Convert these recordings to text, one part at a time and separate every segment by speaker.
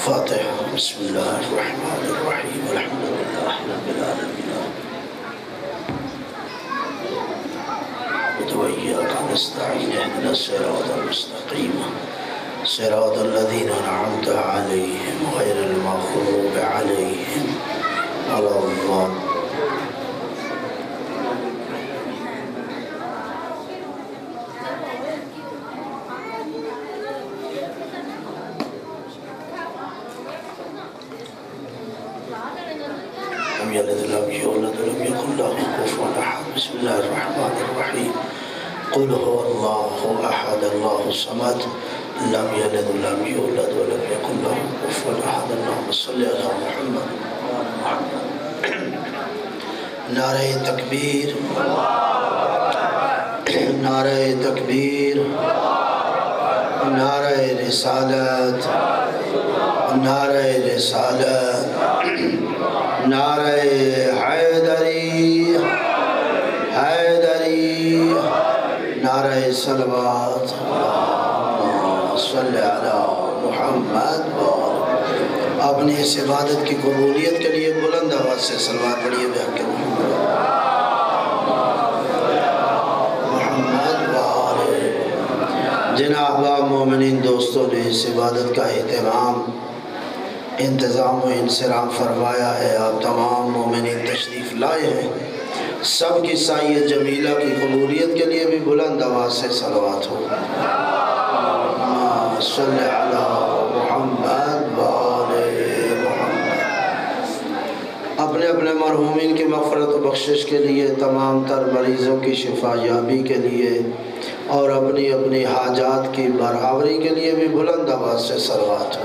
Speaker 1: فاتحہ۔ بسم اللہ الرحمن الرحیم الحمدللہ رب العالمین وإياك نستعين اهدنا الصراط المستقيم صراط الذين أنعمت عليهم غير المغضوب عليهم ولا الضالين. لم يلد ولم يولد ولم يكن له كفوا أحد. بسم الله الرحمن الرحيم. قل هو الله أحد الله الصمد لم يلد ولم يولد ولم يكن له كفوا أحد. اللهم صل على محمد. نعرہ تکبیر، نعرہ تکبیر، نعرہ رسالت، نعرہ رسالت، نعرہ حیدری، حیدری، نعرہ صلوات. اللہم صلی علی محمد. اپنی اس عبادت کی قبولیت کے لیے بلند آواز سے صلوات پڑھیے بحق محمد. جن احباب مومنین دوستوں نے اس عبادت کا اہتمام، انتظام و انصرام فرمایا ہے، آپ تمام مومنین تشریف لائے ہیں، سب کی سعی جمیلہ کی قبولیت کے لیے بھی بلند آواز سے صلوات ہو. صلی علی محمد وآل محمد. اپنے اپنے مرحومین کی مغفرت و بخشش کے لیے، تمام تر مریضوں کی شفا یابی کے لیے اور اپنی اپنی حاجات کی برآوری کے لیے بھی بلند آواز سے صلوات ہو.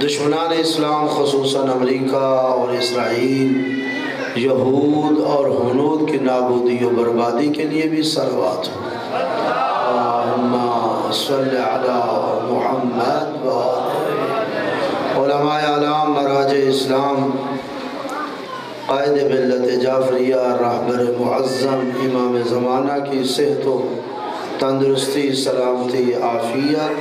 Speaker 1: دشمنان اسلام خصوصاً امریکہ اور اسرائیل، یہود اور ہنود کی نابودی و بربادی کے لیے بھی صلوات ہو. اللہم صلی علی محمد و علماء اعلام، مراجع اسلام، قائد ملت جعفریہ، رہبر معظم امام زمانہ کی صحت و تندرستی، سلامتی، عافیت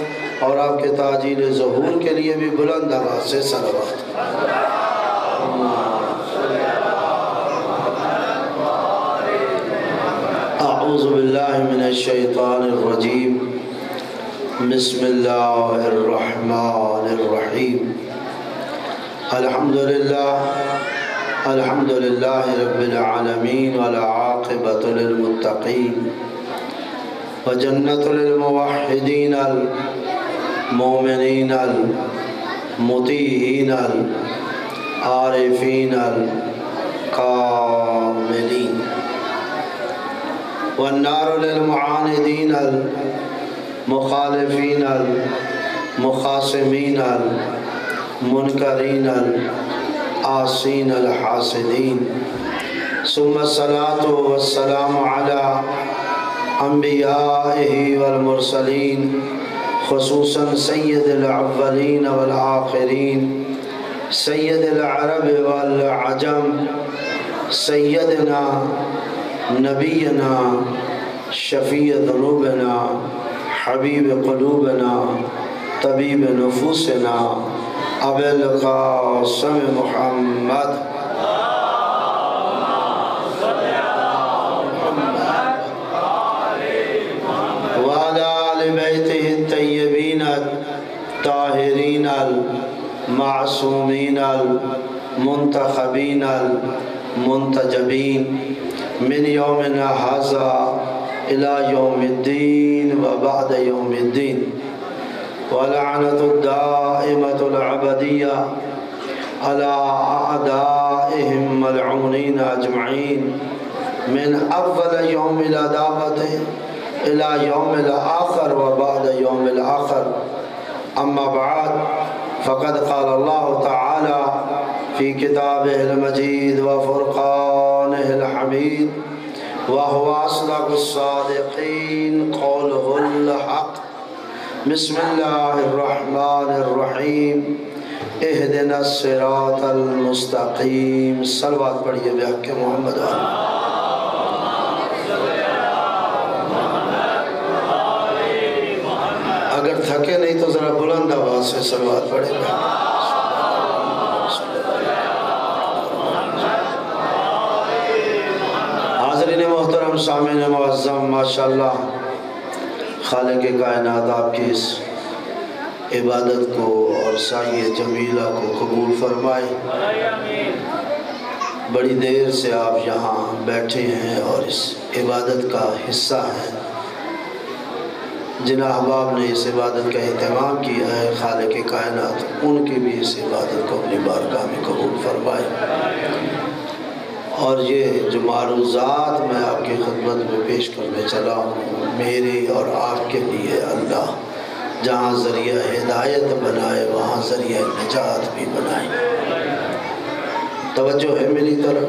Speaker 1: اور آپ کے تاجیل ظہور کے لیے بھی بلند آواز سے صلوات. اعوذ باللہ من الشیطان الرجیم. بسم اللہ الرحمن الرحیم. الحمدللہ رب العالمین والعاقبۃ للمتقین وجنت للموحدین المؤمنین المطیعین العارفین الکاملین والنار للمعاندین المخالفین المخاصمین المنکرین العاصین الحاسدین. ثم الصلاة والسلام علی انبیائہ والمرسلین، خصوصاً سید الاولین والآخرین، سید العرب والعجم، سیدنا نبینا شفیع ذنوبنا حبیب قلوبنا طبیب نفوسنا ابی القاسم محمد وعلى آل بیتہ الطیبین الطاہرین المعصومین المنتخبین المنتجبین من یومنا ھذا الى یوم الدین وبعد یوم الدین. ولعنت الدائمۃ العبدیہ علی اعدائہم ملعونین اجمعین من اول یوم العداوۃ الى یوم الآخر وبعد یوم الآخر. اما بعد فقد قال اللہ تعالی فی کتابہ المجید وفرقانہ الحمید وهو أصدق الصادقين قوله الحق. بسم الله الرحمن الرحيم. اهدنا الصراط المستقيم. صلوات پڑھیے بحق محمد. سے صلوات پڑھیں گے. حاضرین محترم، سامعین معظم، ماشاءاللہ خالق کائنات آپ کی اس عبادت کو اور سعی جمیلہ کو قبول فرمائے. بڑی دیر سے آپ یہاں بیٹھے ہیں اور اس عبادت کا حصہ ہیں. جن احباب نے اس عبادت کا اہتمام کیا ہے، خالق کائنات ان کی بھی اس عبادت کو اپنی بارگاہ میں قبول فرمائے. اور یہ جو معروضات میں آپ کی خدمت میں پیش کرنے چلا ہوں، میرے اور آپ کے لیے اللہ جہاں ذریعہ ہدایت بنائے وہاں ذریعہ نجات بھی بنائے. توجہ ہے میری طرف.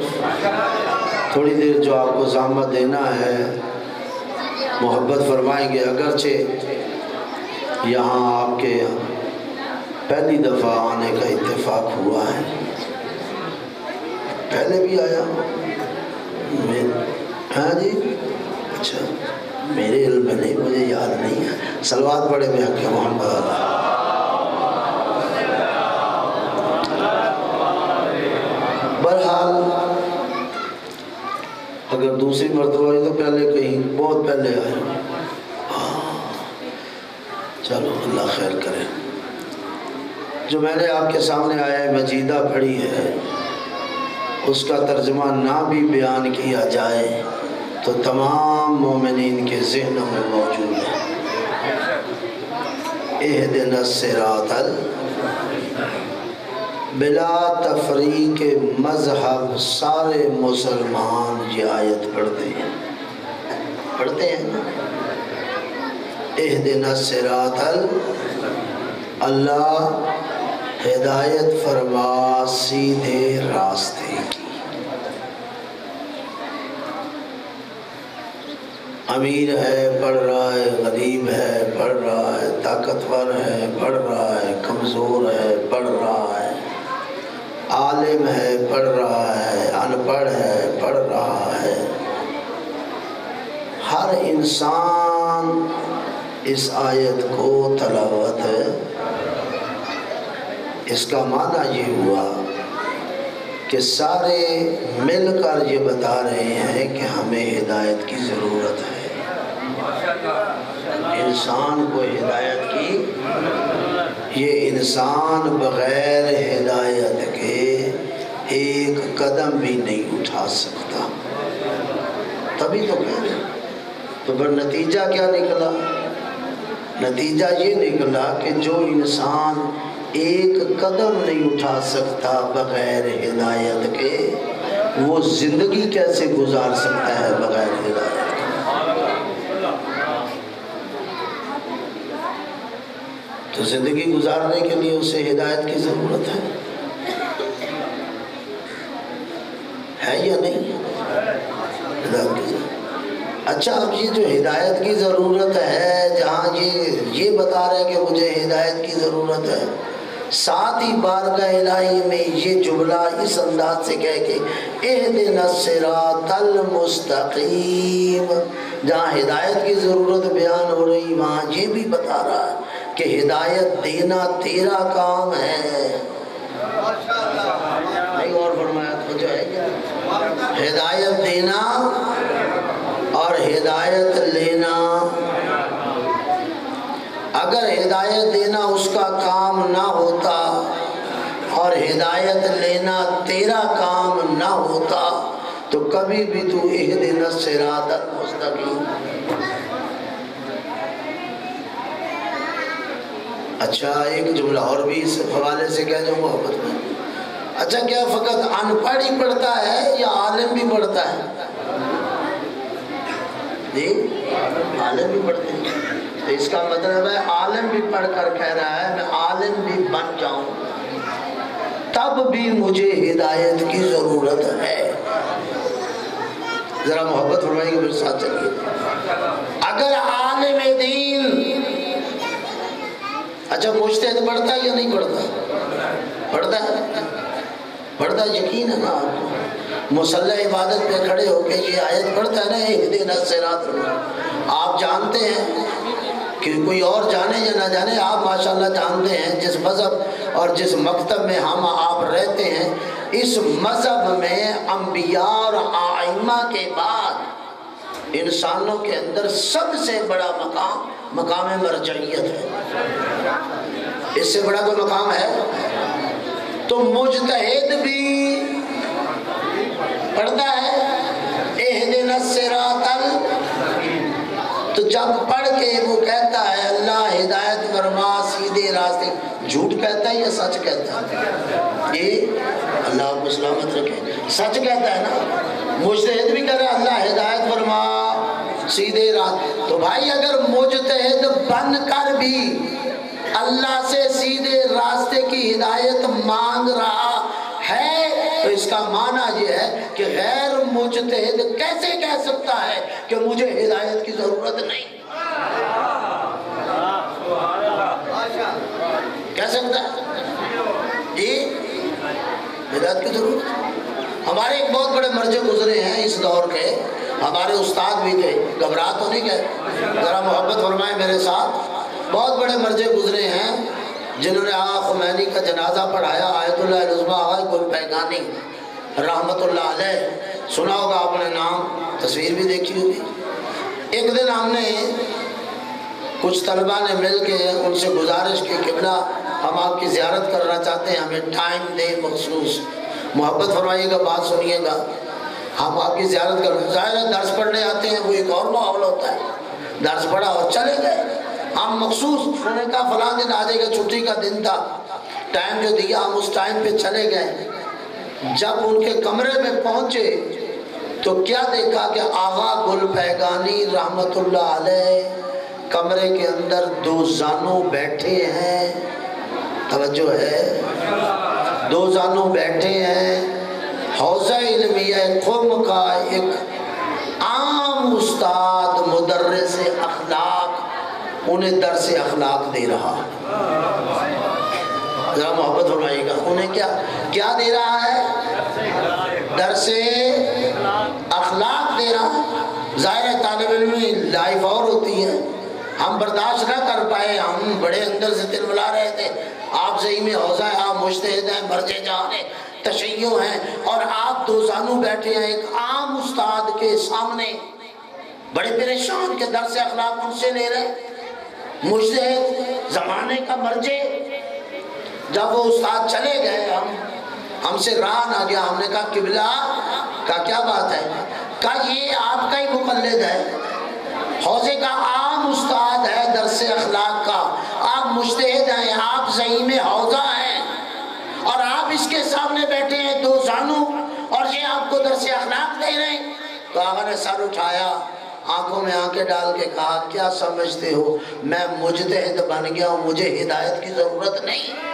Speaker 1: تھوڑی دیر جو آپ کو زحمت دینا ہے محبت فرمائیں گے. اگرچہ یہاں آپ کے پہلی دفعہ آنے کا اتفاق ہوا ہے، پہلے بھی آیا ہاں جی، اچھا میرے علم میں نہیں، مجھے یاد نہیں ہے. صلوات پڑھے میں حق محمد اللہ. بہرحال اگر دوسری مرتبہ ہوئی تو پہلے کہیں بہت پہلے آئے. چلو اللہ خیر کرے. جو میں نے آپ کے سامنے آیا مجیدہ پڑھی ہے، اس کا ترجمہ نہ بھی بیان کیا جائے تو تمام مومنین کے ذہنوں میں موجود ہے. اہدنا الصراط بلا تفریق مذہب. سارے مسلمان یہ آیت پڑھتے ہیں نا. اہدنا الصراط، اللہ ہدایت فرما سیدھے راستے کی. امیر ہے پڑھ رہا ہے، غریب ہے پڑھ رہا ہے، طاقتور ہے پڑھ رہا ہے، کمزور ہے پڑھ رہا ہے، عالم ہے پڑھ رہا ہے، ان پڑھ ہے پڑھ رہا ہے. ہر انسان اس آیت کو تلاوت ہے. اس کا معنی یہ ہوا کہ سارے مل کر یہ بتا رہے ہیں کہ ہمیں ہدایت کی ضرورت ہے. انسان کو ہدایت کی، یہ انسان بغیر ہدایت کے ایک قدم بھی نہیں اٹھا سکتا. تبھی تو کہہ رہے. تو پھر نتیجہ کیا نکلا؟ نتیجہ یہ نکلا کہ جو انسان ایک قدم نہیں اٹھا سکتا بغیر ہدایت کے، وہ زندگی کیسے گزار سکتا ہے بغیر ہدایت کے؟ تو زندگی گزارنے کے لیے اسے ہدایت کی ضرورت ہے یا نہیں؟ ہدایت کی ضرورت. اچھا، اب یہ جو ہدایت کی ضرورت ہے، جہاں یہ بتا رہے کہ مجھے ہدایت کی ضرورت ہے، ساتھ ہی بارگاہ الہی میں یہ جملہ اس انداز سے کہہ کے اہدنا الصراط المستقیم، جہاں ہدایت کی ضرورت بیان ہو رہی وہاں یہ بھی بتا رہا ہے کہ ہدایت دینا تیرا کام ہے. نہیں اور فرمایا تو جو ہے ہدایت دینا اور ہدایت لینا. اگر ہدایت دینا اس کا کام نہ ہوتا اور ہدایت لینا تیرا کام نہ ہوتا تو کبھی بھی تو اہدنا الصراط المستقیم. اچھا، ایک جملہ اور بھی اس حوالے سے کہہ جاؤں محبت میں. اچھا، کیا فقط ان پڑھ ہی پڑھتا ہے یا عالم بھی پڑھتا ہے؟ جی، عالم بھی پڑھتے ہیں. تو اس کا مطلب ہے عالم بھی پڑھ کر کہہ رہا ہے میں عالم بھی بن جاؤں تب بھی مجھے ہدایت کی ضرورت ہے. ذرا محبت فرمائیے گا میرے ساتھ چلیے. اگر عالم دین، اچھا مجتہد پڑھتا ہے یا نہیں پڑھتا؟ پڑھتا ہے، پڑھتا ہے. یقین ہے نا آپ کو؟ مصلی عبادت پہ کھڑے ہو کے یہ آیت پڑھتا ہے نا اہدنا الصراط. آپ جانتے ہیں کہ کوئی اور جانے یا نہ جانے، آپ ماشاءاللہ جانتے ہیں جس مذہب اور جس مکتب میں ہم آپ رہتے ہیں، اس مذہب میں انبیاء اور ائمہ کے بعد انسانوں کے اندر سب سے بڑا مقام مرجعیت ہے۔ اس سے بڑا کوئی مقام ہے؟ تو مجتہد بھی پڑھتا ہے اہدنا الصراط تو جب پڑھ کے وہ کہتا ہے اللہ ہدایت فرما سیدھے راستے، جھوٹ کہتا ہے یا سچ کہتا ہے؟ یہ اللہ آپ کو سلامت رکھے، سچ کہتا ہے نا۔ مجتہد بھی کہہ رہا ہے اللہ ہدایت فرما سیدھے راستے، تو بھائی اگر مجتہد بن کر بھی اللہ سے سیدھے راستے کی ہدایت مانگ رہا ہے تو اس کا معنی یہ ہے کہ غیر مجتہد کیسے کہہ سکتا ہے کہ مجھے ہدایت کی ضرورت نہیں؟ کہہ سکتا ہے جی ہدایت کی ضرورت؟ ہمارے ایک بہت بڑے مرجع گزرے ہیں اس دور کے، ہمارے استاد بھی تھے، گھبرا تو نہیں گئے، ذرا محبت فرمائیں میرے ساتھ۔ بہت بڑے مرجع گزرے ہیں جنہوں نے آقا خمینی کا جنازہ پڑھایا، آیت اللہ العظمیٰ آقا گل پیگانی رحمت اللہ علیہ، سنا ہوگا آپ نے نام، تصویر بھی دیکھی ہوگی۔ ایک دن ہم نے کچھ طلبہ نے مل کے ان سے گزارش کی، قبلہ ہم آپ کی زیارت کرنا چاہتے ہیں، ہمیں ٹائم دے مخصوص، محبت فرمائیے گا، بات سنیے گا، ہم آپ کی زیارت کرنا، ظاہر ہے درس پڑھنے آتے ہیں وہ ایک اور ماحول ہوتا ہے، درس پڑھا اور چلے گئے، ہم مخصوص انہوں نے کہا فلاں دن آ جائے گا، چھٹی کا دن تھا، ٹائم جو دیا ہم اس ٹائم پہ چلے گئے۔ جب ان کے کمرے میں پہنچے تو کیا دیکھا کہ آغا گل پیگانی رحمت اللہ علیہ کمرے کے اندر دو زانوں بیٹھے ہیں، توجہ ہے، دو زانوں بیٹھے ہیں، حوزہ علمیہ قم کا ایک عام استاد مدرس اخلاق انہیں درس اخلاق دے رہا، ذرا محبت فرمائیے گا، انہیں کیا دے رہا ہے؟ درس اخلاق دے رہا۔ ظاہر ہے طالب علم لائف اور ہوتی ہے، ہم برداشت نہ کر پائے، ہم بڑے اندر سے دل بلا رہے تھے، آپ زعیم حوزہ ہیں، آپ مجتہد ہیں، مرجع جان ہیں، تشیع ہیں، اور آپ دو زانوں بیٹھے ہیں ایک عام استاد کے سامنے، بڑے پریشان کہ درس اخلاق ان سے لے رہے، مجتہد زمانے کا مرجع۔ جب وہ استاد چلے گئے ہم سے راہ نہ گیا، ہم نے کہا قبلہ کا کیا بات ہے؟ کہا یہ آپ کا ہی مقلد ہے، حوزے کا عام استاد ہے درس اخلاق کا، آپ مجتہد ہیں، آپ زعیم حوزہ ہیں، اور آپ اس کے سامنے بیٹھے ہیں دو زانوں اور یہ آپ کو درس اخلاق دے رہے ہیں۔ تو آقا نے سر اٹھایا، آنکھوں میں آنکھیں ڈال کے کہا کیا سمجھتے ہو میں مجتہد بن گیا ہوں، مجھے ہدایت کی ضرورت نہیں؟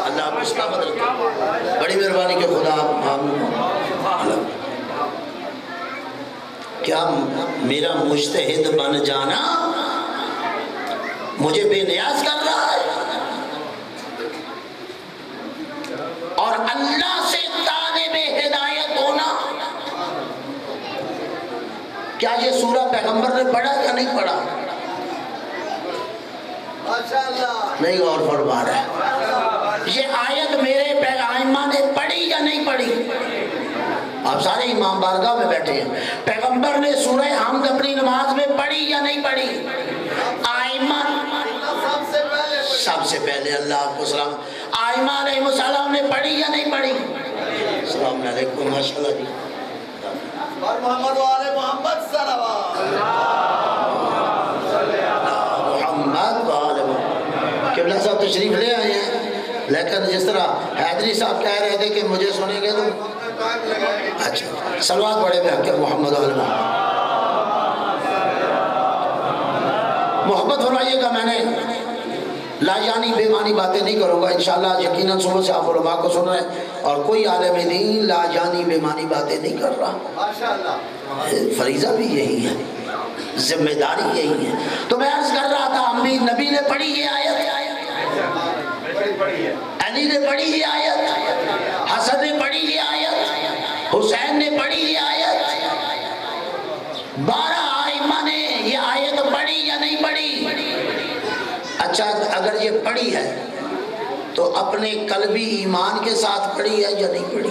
Speaker 1: اللہ آپ اس کا مدد، بڑی مہربانی کے خدا کیا میرا مجتہد بن جانا مجھے بے نیاز کر رہا ہے، اور اللہ سے طالب ہدایت ہونا؟ کیا یہ سورہ پیغمبر نے پڑھا یا نہیں پڑھا؟ نہیں غور فرما رہا ہے۔ یہ آیت میرے پیغمبر نے پڑھی یا نہیں پڑھی؟ آپ سارے امام بارگاہ میں بیٹھے ہیں، پیغمبر نے سورہ حمد اپنی نماز میں پڑھی یا نہیں پڑھی؟ آئمہ سب سے پہلے اللہ آپ کو سلام، آئمہ علیہ السلام نے پڑھی یا نہیں پڑھی؟ السلام علیکم، ماشاءاللہ جی،
Speaker 2: اور محمد و آل محمد صلوات
Speaker 1: محمد و آل محمد۔ قبلہ صاحب تشریف لے آئے ہیں، لیکن جس طرح حیدری صاحب کہہ رہے تھے کہ مجھے سنیں گے تو اچھا صلوات پڑھے بے حق محمد و آل محمد۔ محبت فرمائیے گا، میں نے لا یعنی بے معنی باتیں نہیں کروں گا انشاءاللہ، یقیناً صبح سے آپ علماء کو سن رہے ہیں، اور کوئی عالم دین لا یعنی بے معنی باتیں نہیں کر رہا، فریضہ بھی یہی ہے، ذمہ داری یہی ہے۔ تو میں عرض کر رہا تھا ہم بھی نبی نے پڑھی یہ آیت، علی نے پڑھی یہ آیت، حسن نے پڑھی یہ آیت، حسین نے پڑھی یہ
Speaker 3: اچھا اگر یہ پڑھی ہے تو اپنے قلبی ایمان کے ساتھ پڑھی ہے یا نہیں پڑھی؟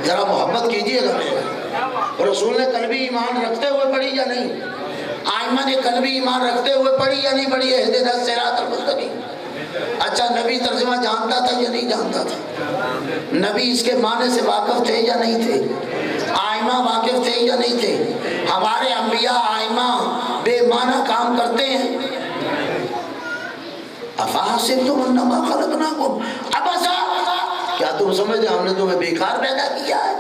Speaker 3: ذرا محبت کیجئے گا میرے رسول نے قلبی ایمان رکھتے ہوئے پڑھی یا نہیں؟ آئمہ نے قلبی ایمان رکھتے ہوئے پڑھی یا نہیں پڑھی؟ اہدنا الصراط المستقیم۔ اچھا نبی ترجمہ جانتا تھا یا نہیں جانتا تھا؟ نبی اس کے معنی سے واقف تھے یا نہیں تھے؟ آئمہ واقف تھے یا نہیں تھے؟ ہمارے انبیاء آئمہ بے معنی کام کرتے ہیں؟ افحسبتم انما خلقناکم عبثا، کیا تم سمجھتے ہم نے تمہیں بیکار پیدا کیا ہے؟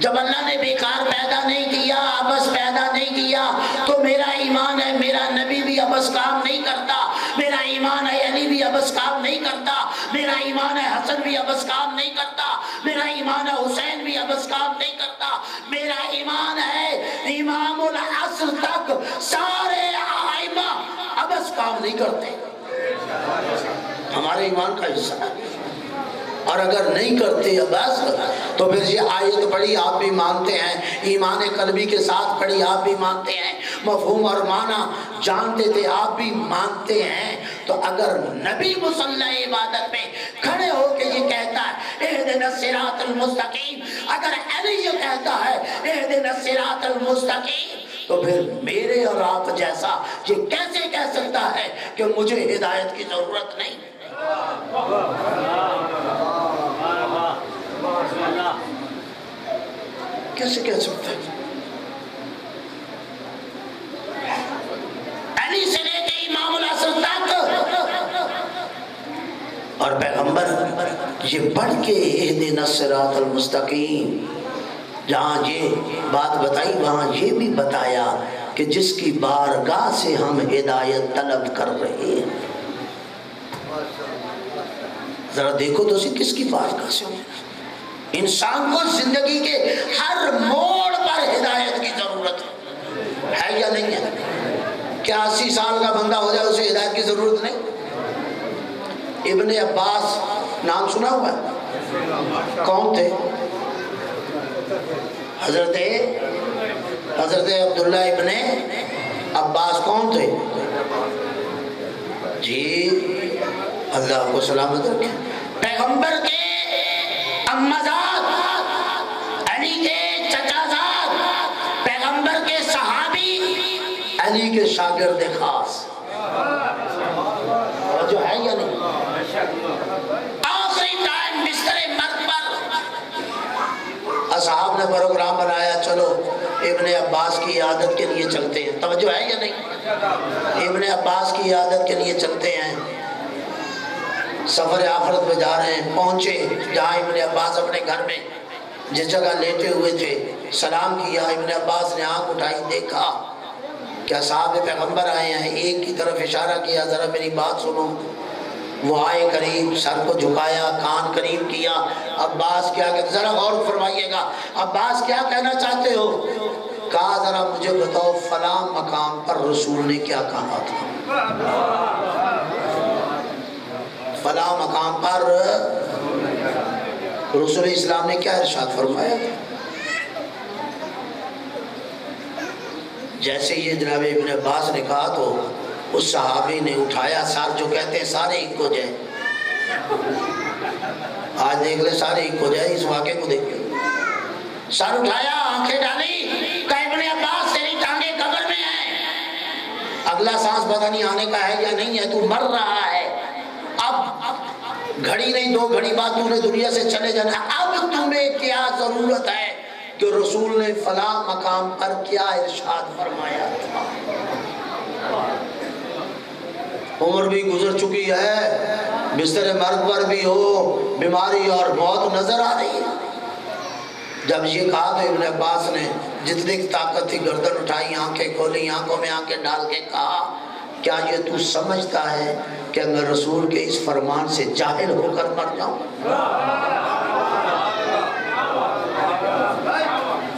Speaker 3: جب اللہ نے بیکار پیدا نہیں کیا، عبث پیدا نہیں کیا، تو میرا ایمان ہے میرا نبی بھی عبث کام نہیں کرتا، میرا ایمان ہے علی بھی عبث کام نہیں کرتا، میرا ایمان ہے حسن بھی عبث کام نہیں کرتا، میرا ایمان ہے حسین بھی عبث کام نہیں کرتا، میرا ایمان ہے امام العصر تک سارے آئمہ عبث کام نہیں کرتے، ہمارے ایمان کا حصہ ہے۔ اور اگر نہیں کرتے عبث تو پھر یہ آیت پڑھی آپ بھی مانتے ہیں، ایمان قلبی کے ساتھ پڑھی آپ بھی مانتے ہیں، مفہوم اور معنی جانتے تھے آپ بھی مانتے ہیں، تو اگر نبی مصلی عبادت میں کھڑے ہو کے یہ کہتا ہے اہدنا الصراط المستقیم، اگر علی یہ کہتا ہے اہدنا الصراط المستقیم، تو پھر میرے اور آپ جیسا یہ کیسے کہہ سکتا ہے کہ مجھے ہدایت کی ضرورت نہیں؟ کیسے کہہ سکتا ہے؟ علی سے لے کے امام العصر تک، اور پیغمبر یہ پڑھ کے اہدنا الصراط المستقیم، جہاں یہ بات بتائی وہاں یہ بھی بتایا کہ جس کی بارگاہ سے ہم ہدایت طلب کر رہے ہیں۔ ذرا دیکھو تو کس کی بارگاہ سے ہوں؟ انسان کو زندگی کے ہر موڑ پر ہدایت کی ضرورت ہے یا نہیں ہے؟ کیا 80 سال کا بندہ ہو جائے اسے ہدایت کی ضرورت نہیں؟ ابن عباس نام سنا ہوا ہے؟ کون تھے؟ حضرت عبداللہ ابن عباس کون تھے؟ جی اللہ کو سلامت رکھے، پیغمبر کے امزاد، علی کے چچا زاد، پیغمبر کے صحابی، علی کے شاگرد خاص، جو ہے یا نہیں؟ آخری ٹائم بستر مرگ پر اصحاب نے پروگرام بنایا، چلو ابن عباس کی عیادت کے لیے چلتے ہیں، توجہ ہے یا نہیں؟ ابن عباس کی عیادت کے لیے چلتے ہیں، سفر آخرت میں جا رہے ہیں، پہنچے جہاں ابن عباس اپنے گھر میں جس جگہ لیٹے ہوئے تھے، سلام کیا، ابن عباس نے آنکھ اٹھائی، دیکھا کیا صاحب پیغمبر آئے ہیں، ایک کی طرف اشارہ کیا، ذرا میری بات سنو، وہ آئے قریب، سر کو جھکایا، کان قریب کیا، عباس کیا کہتے، ذرا غور فرمائیے گا، عباس کیا کہنا چاہتے ہو؟ کہا ذرا مجھے بتاؤ فلاں مقام پر رسول نے کیا کہا تھا؟ فلاں مقام پر رسول اسلام نے کیا ارشاد فرمایا؟ جیسے یہ جناب ابن عباس نے کہا تو اس صحابی نے اٹھایا سر، جو کہتے ہیں سارے ایک ہو جائے، آج دیکھ لے سارے ایک ہو جائے، اس واقعے کو دیکھ لے، سر اٹھایا، آنکھیں ڈالی، کہا ابن عباس تیری ٹانگیں قبر میں ہیں، اگلا سانس پتہ نہیں آنے کا ہے یا نہیں ہے، تو مر رہا ہے، اب گھڑی نہیں 2 گھڑی بعد تو نے دنیا سے چلے جانا ہے، اب تمہیں کیا ضرورت ہے کہ رسول نے فلاں مقام پر کیا ارشاد فرمایا تھا؟ عمر بھی گزر چکی ہے، بستر مرگ پر بھی ہو، بیماری اور موت نظر آ رہی ہے۔ جب یہ کہا تو ابن عباس نے جتنی طاقت تھی گردن اٹھائی، آنکھیں کھولی، آنکھوں میں آنکھیں ڈال کے کہا کیا یہ تو سمجھتا ہے کہ میں رسول کے اس فرمان سے جاہل ہو کر مر جاؤں؟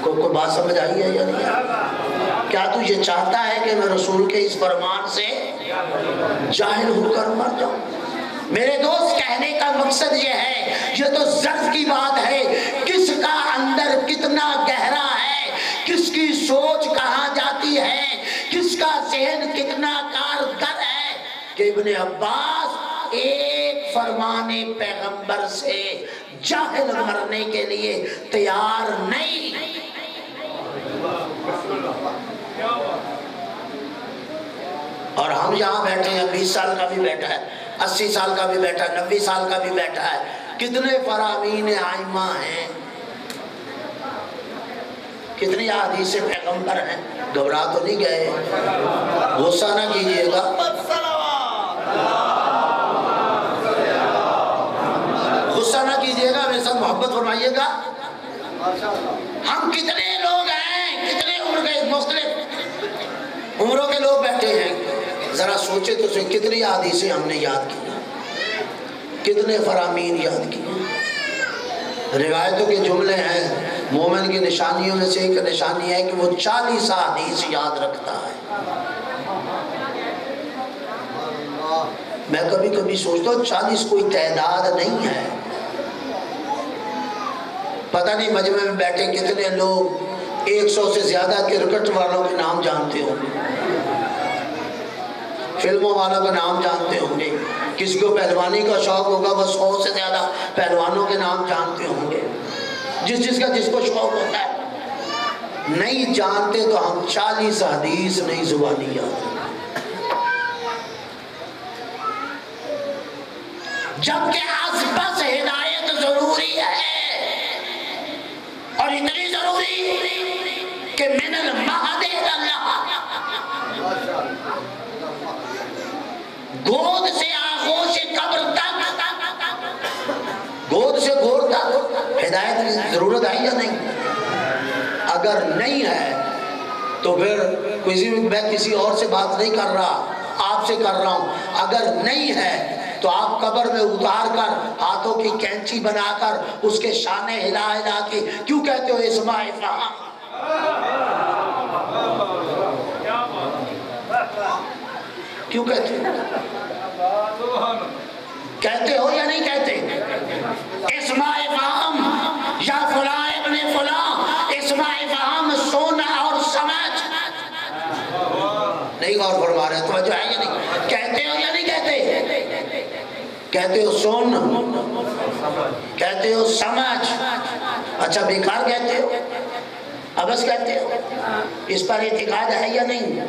Speaker 3: کوئی بات سمجھ آئی ہے یا نہیں؟ کیا تو یہ چاہتا ہے کہ میں رسول کے اس فرمان سے جاہل ہو کر مر جاؤں؟ میرے دوست کہنے کا مقصد یہ ہے، یہ تو ظرف کی بات ہے، کس کا اندر کتنا گہرا ہے، کس کی سوچ کہاں جاتی ہے، کس کا ذہن کتنا ابن عباس ایک فرمان پیغمبر سے جاہل مرنے کے لیے تیار نہیں. اور ہم یہاں بیٹھے ہیں، 20 سال کا بھی بیٹھا ہے، 80 سال کا بھی بیٹھا ہے، 90 سال کا بھی بیٹھا ہے. کتنے فرامین ائمہ ہیں، کتنی احادیث پیغمبر ہیں. گھبرا تو نہیں گئے؟ غصہ نہ کیجئے گا. غصہ نہ کیجئے گا، میرے ساتھ محبت فرمائیے گا. ہم کتنے لوگ ہیں، کتنے عمر کے مختلف عمروں کے لوگ بیٹھے ہیں. ذرا سوچے تو سے کتنی احادیثیں ہم نے یاد کی، کتنے فرامین یاد کی. روایتوں کے جملے ہیں. مومن کی نشانیوں میں سے ایک نشانی ہے کہ وہ 40 احادیث یاد رکھتا ہے. میں کبھی کبھی سوچتا ہوں 40 کوئی تعداد نہیں ہے. پتہ نہیں مجمع میں بیٹھے کتنے لوگ 100 سے زیادہ کرکٹ والوں کے نام جانتے ہوں گے، فلموں والوں کا نام جانتے ہوں گے. کسی کو پہلوانی کا شوق ہوگا وہ 100 سے زیادہ پہلوانوں کے نام جانتے ہوں گے. جس کا جس کو شوق ہوتا ہے. نہیں جانتے تو ہم 40 حدیث نہیں زبانی یاد. جبکہ آس پاس ہدایت ضروری ہے، اور اتنی ضروری کہ من المہد اللہ، گود سے آغوش قبر تک، گود سے گور تک ہدایت کی ضرورت ہے یا نہیں؟ اگر نہیں ہے تو پھر میں کسی اور سے بات نہیں کر رہا، آپ سے کر رہا ہوں. اگر نہیں ہے تو آپ قبر میں اتار کر ہاتھوں کی کینچی بنا کر اس کے شانے ہلا ہلا کے کیوں کہتے ہو اسماء فہم؟ کیوں کہتے ہو؟ کہتے ہو یا نہیں کہتے؟ اسماء فہم یا فلاں ابن فلاں، اسماء فہم سن اور سمجھ. نہیں غور فرما رہے، توجہ ہے یا نہیں؟ کہتے ہو یا نہیں کہتے؟ کہتے ہو سن، کہتے ہو سمجھ. اچھا بیکار کہتے ہو، ابس کہتے ہو. اس پر اعتقاد ہے یا نہیں؟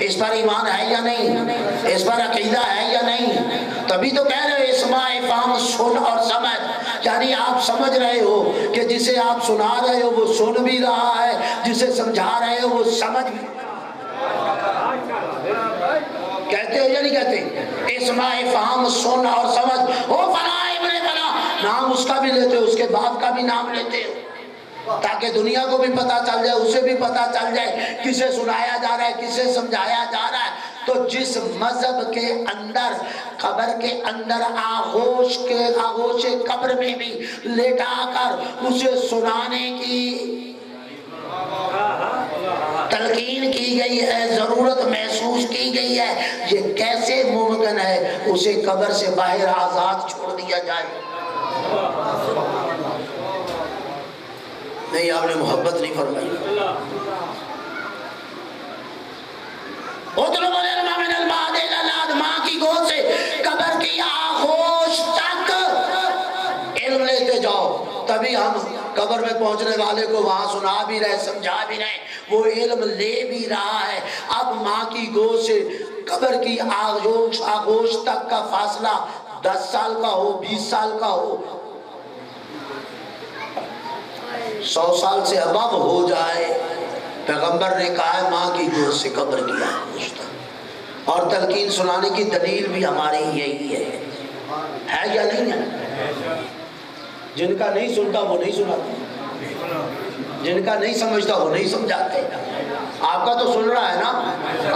Speaker 3: اس پر ایمان ہے یا نہیں؟ اس پر عقیدہ ہے یا نہیں؟ تبھی تو کہہ رہے ہو اسماء فہم سن اور سمجھ. یعنی آپ سمجھ رہے ہو کہ جسے آپ سنا رہے ہو وہ سن بھی رہا ہے، جسے سمجھا رہے ہو وہ سمجھ بھی. کہتے ہو یا نہیں کہتے؟ اسماء فہم سن اور سمجھ. او فلاں ابن فلاں، نام اس کا بھی لیتے ہو، اس کے باپ کا بھی نام لیتے ہو، تاکہ دنیا کو بھی پتا چل جائے، اسے بھی پتا چل جائے کسے سنایا جا رہا ہے، کسے سمجھایا جا رہا ہے. تو جس مذہب کے اندر قبر کے اندر آغوش قبر میں بھی لیٹا کر اسے سنانے کی تلقین کی گئی ہے، ضرورت محسوس کی گئی ہے، یہ کیسے ممکن ہے اسے قبر سے باہر آزاد چھوڑ دیا جائے؟ نہیں، آپ نے محبت نہیں فرمائی. اطلب العلم من المہد الی اللحد، ماں کی گود سے قبر کی آغوش تک علم لیتے جاؤ. تبھی ہم قبر میں پہنچنے والے کو وہاں سنا بھی رہے، سمجھا بھی رہے، وہ علم لے بھی رہا ہے. اب ماں کی گود سے قبر کی آغوش تک کا فاصلہ 10 سال کا ہو، 20 سال کا ہو، 100 سال سے اباب ہو جائے، پیغمبر نے کہا ہے ماں کی گود سے قبر کی آغوش تک. اور تلقین سنانے کی دلیل بھی ہماری یہی ہے یا نہیں ہے؟ جن کا نہیں سنتا وہ نہیں سناتے، جن کا نہیں سمجھتا وہ نہیں سمجھاتے. آپ کا تو سن رہا ہے نا،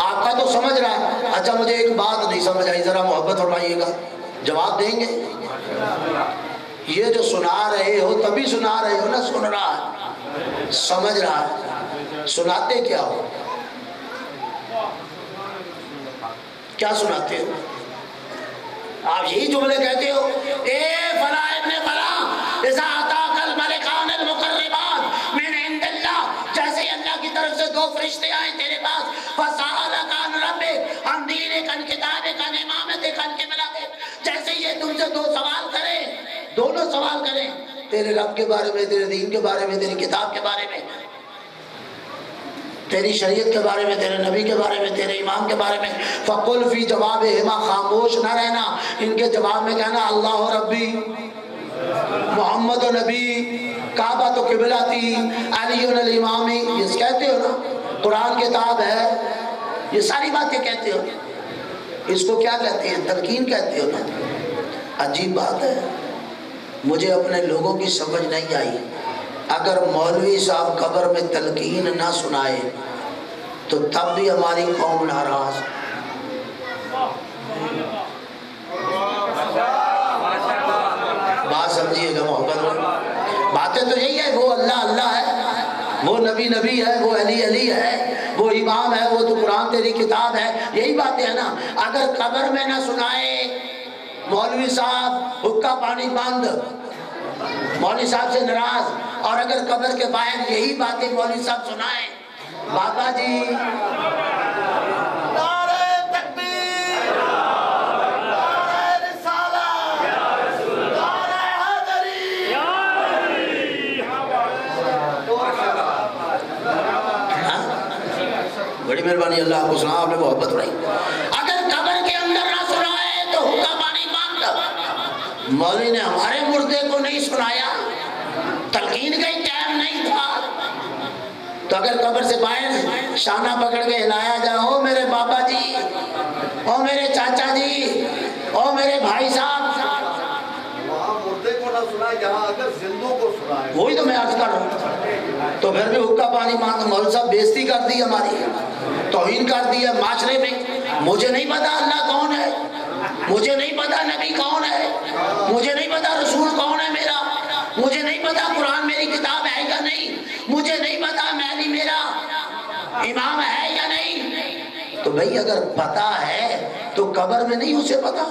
Speaker 3: آپ کا تو سمجھ رہا ہے. اچھا مجھے ایک بات نہیں سمجھ آئی، ذرا محبت فرمائیے گا، جواب دیں گے؟ یہ جو سنا رہے ہو تبھی سنا رہے ہو نا، سن رہا ہے، سمجھ رہا ہے. سناتے کیا ہو؟ کیا سناتے ہو؟ آپ یہی جملے کہتے ہو، اے فلاں ابن فلاں اذا اتاک الملکان المقربان من عند اللہ، جیسے اللہ کی طرف سے 2 فرشتے آئے تیرے پاس، فسألک عن ربک، عن دینک، عن کتابک، عن امامتک، عن چاہیے تم سے دو سوال کریں، دونوں سوال کریں، تیرے رب کے بارے میں، تیرے دین کے بارے میں، تیری کتاب کے بارے میں، تیری شریعت کے بارے میں، تیرے نبی کے بارے میں، تیرے امام کے بارے میں. فقل فی جوابہما، خاموش نہ رہنا، ان کے جواب میں کہنا اللہ ربی، محمد و نبی، کعبہ تو قبلہ تھی، علی الامامی، یہ کہتے ہو نا، قرآن کتاب ہے، یہ ساری باتیں کہتے ہو. اس کو کیا کہتے ہیں؟ تلقین کہتے ہو نا. عجیب بات ہے، مجھے اپنے لوگوں کی سمجھ نہیں آئی. اگر مولوی صاحب قبر میں تلقین نہ سنائے تو تب بھی ہماری قوم ناراض. بات سمجھیے گا محبت میں، باتیں تو یہی ہے، وہ اللہ اللہ ہے، وہ نبی نبی ہے، وہ علی علی ہے، وہ امام ہے، وہ تو قرآن تیری کتاب ہے، یہی باتیں ہیں نا. اگر قبر میں نہ سنائے مولوی صاحب حکا پانی بند، مولوی صاحب سے ناراض، اور اگر قبر کے باہر یہی باتیں مولوی صاحب سنائیں، بابا جی
Speaker 2: نعرہ تکبیر، نعرہ رسالہ، نعرہ حیدری.
Speaker 3: بڑی مہربانی، اللہ آپ کو سنا، آپ نے محبت بڑھائی. اگر قبر کے اندر نہ سنائے تو حکا پانی بند. مولوی نے ہمارے مردے کو نہیں سنایا، تلقین کا ہی ٹائم نہیں تھا، تو اگر قبر سے باہر شانہ پکڑ کے ہلایا جائے، او میرے بابا جی، او میرے چاچا جی، او میرے بھائی صاحب،
Speaker 2: وہاں مردے کو نہ سنائے، یہاں اگر زندوں کو سنائے.
Speaker 3: وہی تو میں عرض کر رہا ہوں. تو پھر بھی حکا پانی مانگ، مولوی صاحب بےزتی کر دی ہماری، توہین کر دی ہے معاشرے میں. مجھے نہیں پتا اللہ کون ہے، مجھے نہیں پتا نبی کون ہے، مجھے نہیں پتا رسول کون ہے میرا، مجھے نہیں پتا قرآن میری کتاب ہے یا نہیں، مجھے نہیں پتا مہدی میرا امام ہے یا نہیں. تو بھئی اگر پتا ہے تو قبر میں نہیں اسے پتا.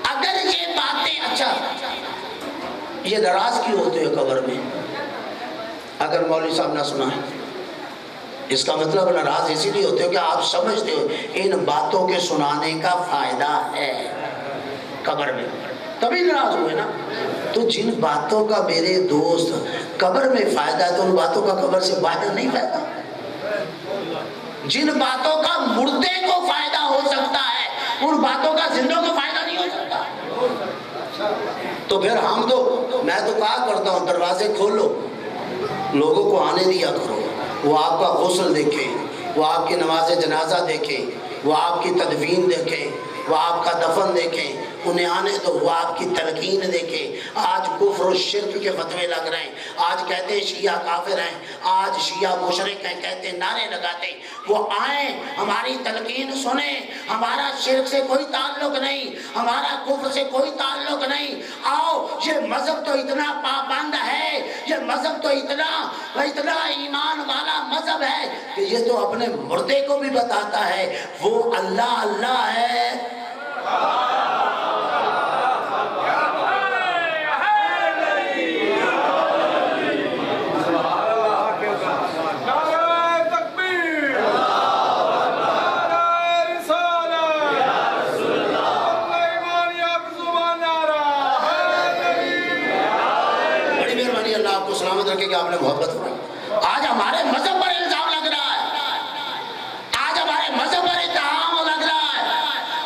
Speaker 3: اگر یہ باتیں، اچھا یہ ناراض کیوں ہوتے ہیں قبر میں اگر مولوی صاحب نہ سنائیں؟ اس کا مطلب ناراض اسی لیے ہوتے ہو کہ آپ سمجھتے ہو ان باتوں کے سنانے کا فائدہ ہے قبر میں، تبھی ناراض ہوئے نا. تو جن باتوں کا میرے دوست قبر میں فائدہ ہے تو ان باتوں کا قبر سے فائدہ نہیں فائدہ. جن باتوں کا مردے کو فائدہ ہو سکتا ہے ان باتوں کا زندوں کو فائدہ نہیں ہو سکتا. تو پھر ہم تو، میں تو کہا کرتا ہوں دروازے کھولو، لوگوں کو آنے دیا کرو، وہ آپ کا غسل دیکھیں، وہ آپ کی نماز جنازہ دیکھیں، وہ آپ کی تدفین دیکھیں، وہ آپ کا دفن دیکھیں، انہیں آنے دو، وہ آپ کی تلقین دیکھیں. آج کفر و شرک کے فتوے لگ رہے ہیں، آج کہتے ہیں شیعہ کافر ہیں، آج شیعہ مشرک ہیں، کہتے ہیں نعرے لگاتے. وہ آئیں، ہماری تلقین سنیں، ہمارا شرک سے کوئی تعلق نہیں، ہمارا کفر سے کوئی تعلق نہیں. آؤ، یہ مذہب تو اتنا پابند ہے، یہ مذہب تو اتنا ایمان والا مذہب ہے کہ یہ تو اپنے مردے کو بھی بتاتا ہے وہ اللہ اللہ ہے. کہ آپ نے محبت ہوئی. آج ہمارے مذہب پر الزام لگ رہا ہے، آج ہمارے مذہب پر اتہام لگ رہا ہے،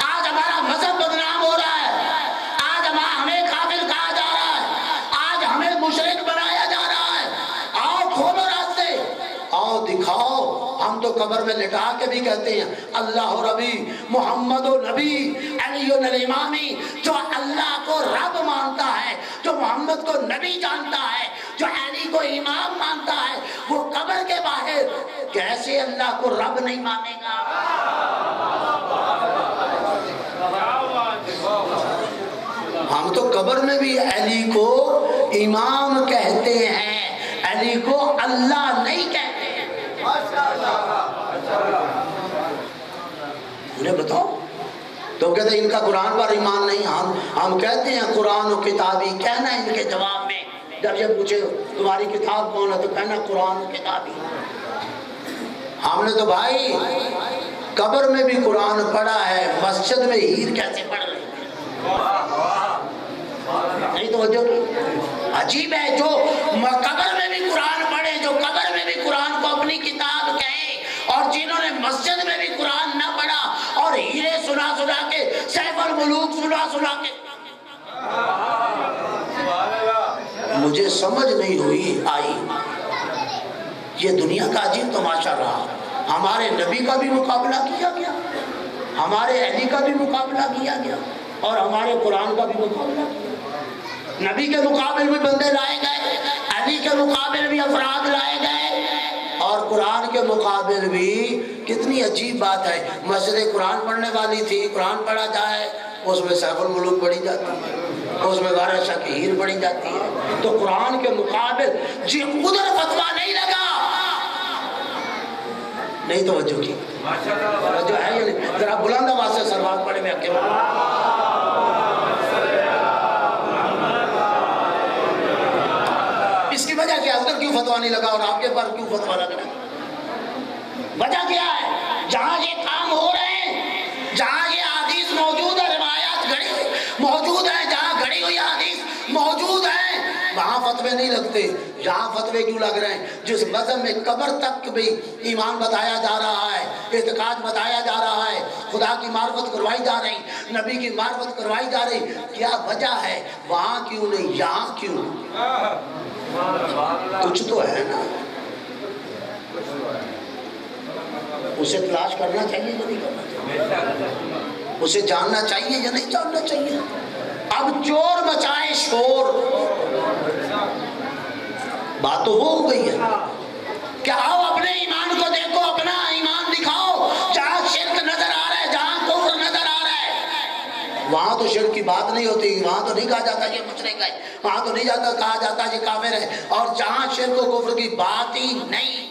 Speaker 3: آج ہمارا مذہب بدنام ہو رہا ہے، آج ہمیں کافر کہا جا رہا ہے، آج ہمیں مشرک بنایا جا رہا ہے. آؤ کھولو راستے، آؤ دکھاؤ. ہم تو قبر میں لٹا کے بھی کہتے ہیں اللہ ربی، محمد و نبی، علی الامامی. جو اللہ کو رب مانتا ہے، جو محمد کو نبی جانتا ہے، جو علی کو امام مانتا ہے، وہ قبر کے باہر کیسے اللہ کو رب نہیں مانے گا؟ ہم تو قبر میں بھی علی کو امام کہتے ہیں، علی کو اللہ نہیں کہتے ہیں. انہیں بتاؤ. تو کہتے ہیں ان کا قرآن پر ایمان نہیں. ہم کہتے ہیں قرآن و کتابی، کہنا ہے ان کے جواب میں جب یہ پوچھے تمہاری کتاب کون ہے تو کہنا قرآن کتاب ہی. ہم نے تو بھائی قبر میں بھی قرآن پڑھا ہے، مسجد میں ہیر کیسے پڑھ رہے نہیں توجہ کی. عجیب ہے جو قبر میں بھی قرآن پڑھے، جو قبر میں بھی قرآن کو اپنی کتاب کہے، اور جنہوں نے مسجد میں بھی قرآن نہ پڑھا اور ہیرے سنا سنا کے، سیف الملوک سنا سنا کے. مجھے سمجھ نہیں ہوئی آئی. یہ دنیا کا عجیب تماشا رہا. ہمارے نبی کا بھی مقابلہ کیا گیا، ہمارے علی کا بھی مقابلہ کیا گیا، اور ہمارے قرآن کا بھی مقابلہ کیا. نبی کے مقابل بھی بندے لائے گئے، علی کے مقابل بھی افراد لائے گئے، اور قرآن کے مقابل بھی. کتنی عجیب بات ہے. مسجد قرآن پڑھنے والی تھی، قرآن پڑھا جائے اس میں سیف الملوک پڑھی جاتی ہے، اس میں وارث شاہ کی ہیر پڑھی جاتی ہے. تو قرآن کے مقابل جی ادھر فتویٰ نہیں لگا. نہیں توجہ کی جو ہے یہ ذرا بلند آواز سے سلوات پڑھے. میں اکیلا اس کی وجہ کیا؟ ادھر کیوں فتویٰ نہیں لگا اور آپ کے پر کیوں فتویٰ لگ رہا ہے؟ وجہ کیا ہے؟ جہاں یہ کام ہو رہے ہیں، جہاں یہ حدیث موجود ہے، روایات گھڑی ہوئی موجود ہیں، جہاں گھڑی ہوئی حدیث موجود ہیں، وہاں فتوے نہیں لگتے. یہاں فتوے کیوں لگ رہے ہیں؟ جس مذہب میں قبر تک بھی ایمان بتایا جا رہا ہے، اعتقاد بتایا جا رہا ہے، خدا کی معرفت کروائی جا رہی، نبی کی معرفت کروائی جا رہی، کیا وجہ ہے؟ وہاں کیوں نہیں، یہاں کیوں؟ کچھ تو ہے نا. اسے تلاش کرنا چاہیے یا نہیں کرنا چاہیے؟ اسے جاننا چاہیے یا نہیں جاننا چاہیے؟ اب چور مچائے شور، بات تو وہ ہو گئی ہے. کیا آؤ اپنے ایمان کو دیکھو، اپنا ایمان دکھاؤ. جہاں شرک نظر آ رہا ہے، جہاں کفر نظر آ رہا ہے، وہاں تو شرک کی بات نہیں ہوتی. وہاں تو نہیں کہا جاتا یہ مشرک ہے، وہاں تو نہیں جاتا کہا جاتا یہ کافر ہے. اور جہاں شرک و کفر کی بات ہی نہیں،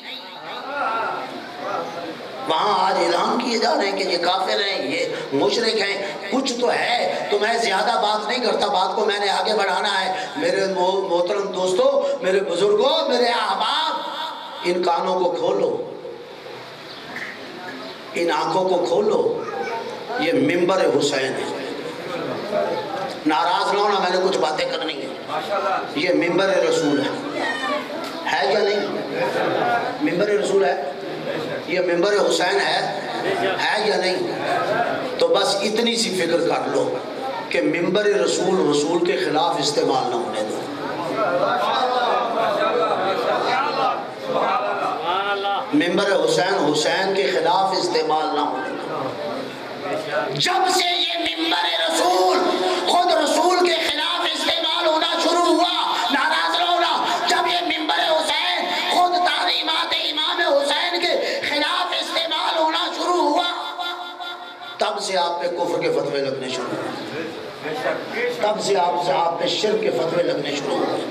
Speaker 3: وہاں آج اعلان کیے جا رہے ہیں کہ یہ کافر ہیں، یہ مشرک ہیں. کچھ تو ہے. تو میں زیادہ بات نہیں کرتا، بات کو میں نے آگے بڑھانا ہے. میرے محترم دوستو، میرے بزرگوں، میرے احباب، ان کانوں کو کھولو، ان آنکھوں کو کھولو. یہ منبر حسین ہے. ناراض نہ ہونا، میں نے کچھ باتیں کرنی ہیں. یہ منبر رسول ہے یا نہیں؟ منبر رسول ہے. یہ منبر حسین ہے یا نہیں؟ تو بس اتنی سی فکر کر لو کہ منبر رسول کے خلاف استعمال نہ ہونے دو. منبر حسین کے خلاف استعمال نہ ہونے دو. جب سے یہ منبر رسول خود رسول کے خلاف استعمال ہونا شروع ہوا، ناراض نہ ہونا، جب یہ منبر حسین خود تعلیمات امام حسین کے خلاف استعمال ہونا شروع ہوا، تب سے آپ پہ کفر کے فتوے لگنے شروع ہوئے، تب سے آپ پہ شرک کے فتوے لگنے شروع ہوئے.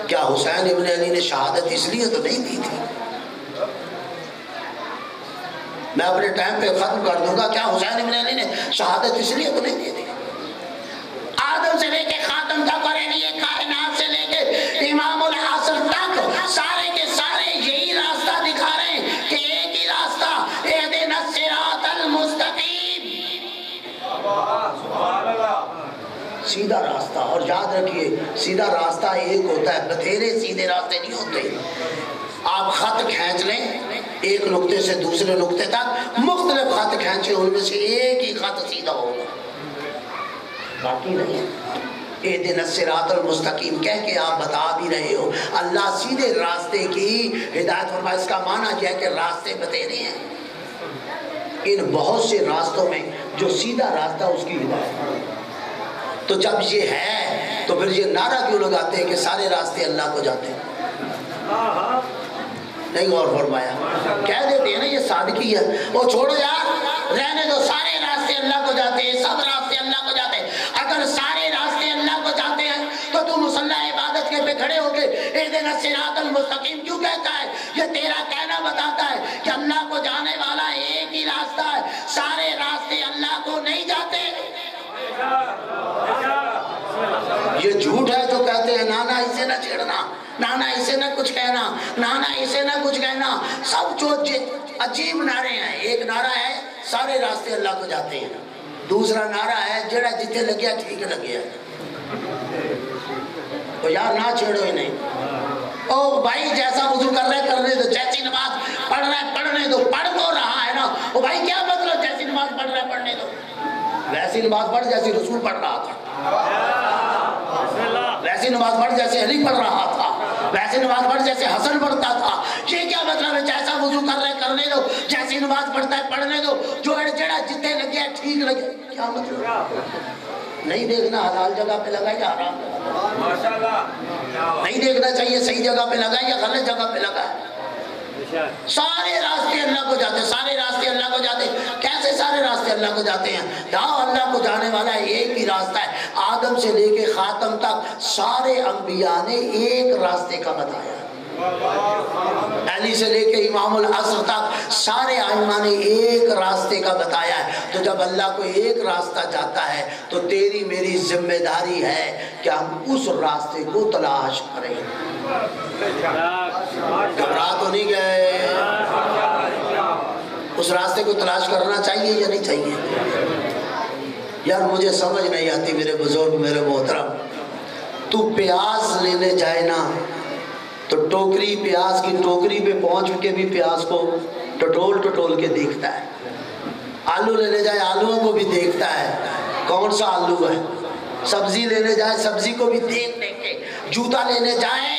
Speaker 3: کیا حسین ابن علی نے شہادت اس لیے تو نہیں دی تھی؟ میں اپنے ٹائم پہ ختم کر دوں گا. کیا حسین ابن علی نے شہادت اس لیے تو نہیں دی تھی؟ آدم سے لے کے خاتم تک اور علی کائنات سے لے کے امام العصر تک سارے کے سارے یہی راستہ دکھا رہے ہیں کہ ایک ہی راستہ، اہدنا الصراط المستقیم، سیدھا راستہ. اور یاد رکھیے سیدھا راستہ ایک ہوتا ہے، بتھیرے سیدھے راستے نہیں ہوتے. آپ خط کھینچ لیں ایک نقطے سے دوسرے نقطے تک، مختلف خط کھینچے، ان میں سے ایک ہی خط سیدھا ہوگا، باقی نہیں. اہدنا الصراط المستقیم کہہ کے آپ بتا بھی رہے ہو. اللہ سیدھے راستے کی ہدایت فرمائے. اس کا معنی یہ ہے کہ راستے بتیرے ہیں. ان بہت سے راستوں میں جو سیدھا راستہ اس کی ہدایت. تو جب یہ ہے تو پھر یہ نعرہ کیوں لگاتے ہیں کہ سارے راستے اللہ کو جاتے ہیں؟ نہیں غور فرمایا. کہہ دیتے ہیں نا یہ صادقی ہے. وہ چھوڑو یار، رہنے دو. سارے راستے اللہ کو جاتے ہیں، سب راستے اللہ کو جاتے ہیں. اگر سارے راستے اللہ کو جاتے ہیں تو تو مصلی عبادت کے پہ کھڑے ہو کے اہدنا الصراط المستقیم کیوں کہتا ہے؟ یہ تیرا کہنا بتاتا ہے کہ اللہ کو جانے والا ایک ہی راستہ ہے، سارے راستے اللہ کو نہیں جاتے. یہ جھوٹ ہے جو کہتے ہیں نانا اسے اسے نہ چھیڑنا، نانا اسے نہ کچھ کہنا، نانا اسے نہ کچھ کہنا، سب جو عجیب نعرے ہیں. ایک نعرہ ہے سارے راستے اللہ کو جاتے ہیں، دوسرا نعرہ ہے جڑا جتنے لگیا ٹھیک لگیا. تو یار نہ چھیڑو ہی نہیں. او بھائی جیسا وضو کر رہے کرنے دو، جیسی نماز پڑھ رہا ہے پڑھنے دو، پڑھ تو رہا ہے نا. او بھائی کیا مطلب جیسی نماز پڑھ رہا ہے پڑھنے دو؟ ویسی نماز پڑھ جیسی رسول پڑھ رہا تھا، ویسی نماز پڑھ جیسے علی پڑھ رہا تھا، ویسی نماز پڑھ جیسے حسن پڑھتا تھا. یہ کیا مطلب ہے جیسا وضو کر رہے کرنے دو، جیسی نماز پڑھتا ہے پڑھنے دو، جو جڑا جتنے لگے ٹھیک لگے؟ کیا مطلب؟ نہیں دیکھنا حلال جگہ پہ لگا یا حرام نہیں دیکھنا چاہیے صحیح جگہ پہ لگا یا غلط جگہ پہ لگا. سارے راستے اللہ کو جاتے، سارے راستے اللہ کو جاتے. کیسے سارے راستے اللہ کو جاتے ہیں؟ جہاں اللہ کو جانے والا ایک ہی راستہ ہے. آدم سے لے کے خاتم تک سارے انبیاء نے ایک راستے کا بتایا. علی سے لے کے امام العصر تک سارے ائمہ نے ایک راستے کا بتایا ہے. تو جب اللہ کو ایک راستہ جاتا ہے تو تیری میری ذمہ داری ہے کہ ہم اس راستے کو تلاش کریں. گھبرا تو نہیں گئے؟ اس راستے کو تلاش کرنا چاہیے یا نہیں چاہیے؟ یار مجھے سمجھ نہیں آتی میرے بزرگ میرے محترم. تو پیاز لینے جائے نا تو ٹوکری پیاز کی ٹوکری پہ پہنچ کے بھی پیاز کو ٹٹول کے دیکھتا ہے. آلو لینے جائے آلووں کو بھی دیکھتا ہے کون سا آلو ہے. سبزی لینے جائے سبزی کو بھی دیکھ کے. جوتا لینے جائے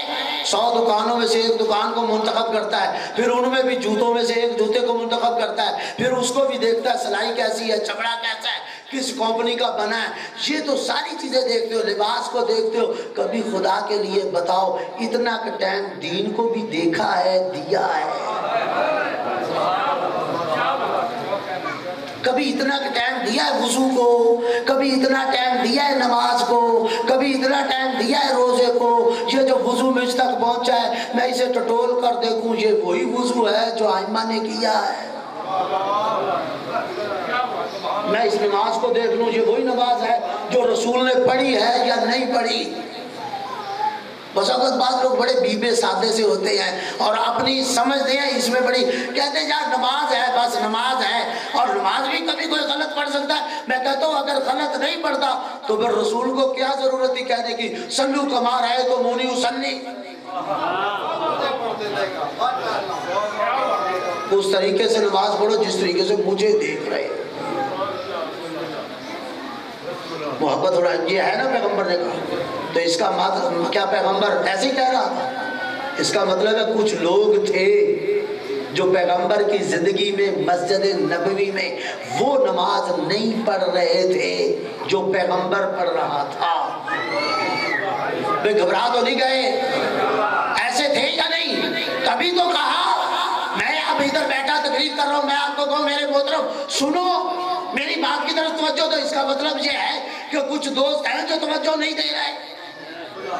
Speaker 3: 100 دکانوں میں سے ایک دکان کو منتخب کرتا ہے، پھر ان میں بھی جوتوں میں سے ایک جوتے کو منتخب کرتا ہے، پھر اس کو بھی دیکھتا ہے سلائی کیسی ہے، چمڑا کیسا ہے، کس کمپنی کا بنا ہے. یہ تو ساری چیزیں دیکھتے ہو، لباس کو دیکھتے ہو. کبھی خدا کے لیے بتاؤ اتنا کا ٹائم دین کو بھی دیکھا ہے، دیا ہے؟ کبھی اتنا ٹائم دیا ہے وضو کو، کبھی اتنا ٹائم دیا ہے نماز کو، کبھی اتنا ٹائم دیا ہے روزے کو. یہ جو وضو مجھ تک پہنچا ہے میں اسے ٹٹول کر دیکھوں یہ وہی وضو ہے جو ائمہ نے کیا ہے. میں اس نماز کو دیکھ لوں یہ وہی نماز ہے جو رسول نے پڑھی ہے یا نہیں پڑھی. بس اوقات بعض لوگ بڑے بیبے سادے سے ہوتے ہیں اور اپنی سمجھتے ہیں اس میں بڑی کہتے ہیں یار نماز ہے بس نماز ہے، اور نماز بھی کبھی کوئی غلط پڑھ سکتا ہے. میں کہتا ہوں اگر غلط نہیں پڑھتا تو پھر رسول کو کیا ضرورت تھی کہنے کی سلو کما رہے تو مونی اسلی. اس طریقے سے نماز پڑھو جس طریقے سے مجھے دیکھ رہے. محبت ہو رہا ہے، یہ ہے نا پیغمبر نے کہا. تو اس کا مطلب کیا پیغمبر ایسے ہی کہہ رہا تھا؟ اس کا مطلب ہے کچھ لوگ تھے جو پیغمبر کی زندگی میں مسجد نبوی میں وہ نماز نہیں پڑھ رہے تھے جو پیغمبر پڑھ رہا تھا. بے گھبرا تو نہیں گئے؟ ایسے تھے یا نہیں؟ تبھی تو کہا میں اب ادھر بیٹھا تقریر کر رہا ہوں، میں آپ کو کہوں میرے محترم سنو میری بات کی طرف توجہ دو. اس کا مطلب یہ ہے کہ کچھ دوست ہیں جو توجہ نہیں دے رہے،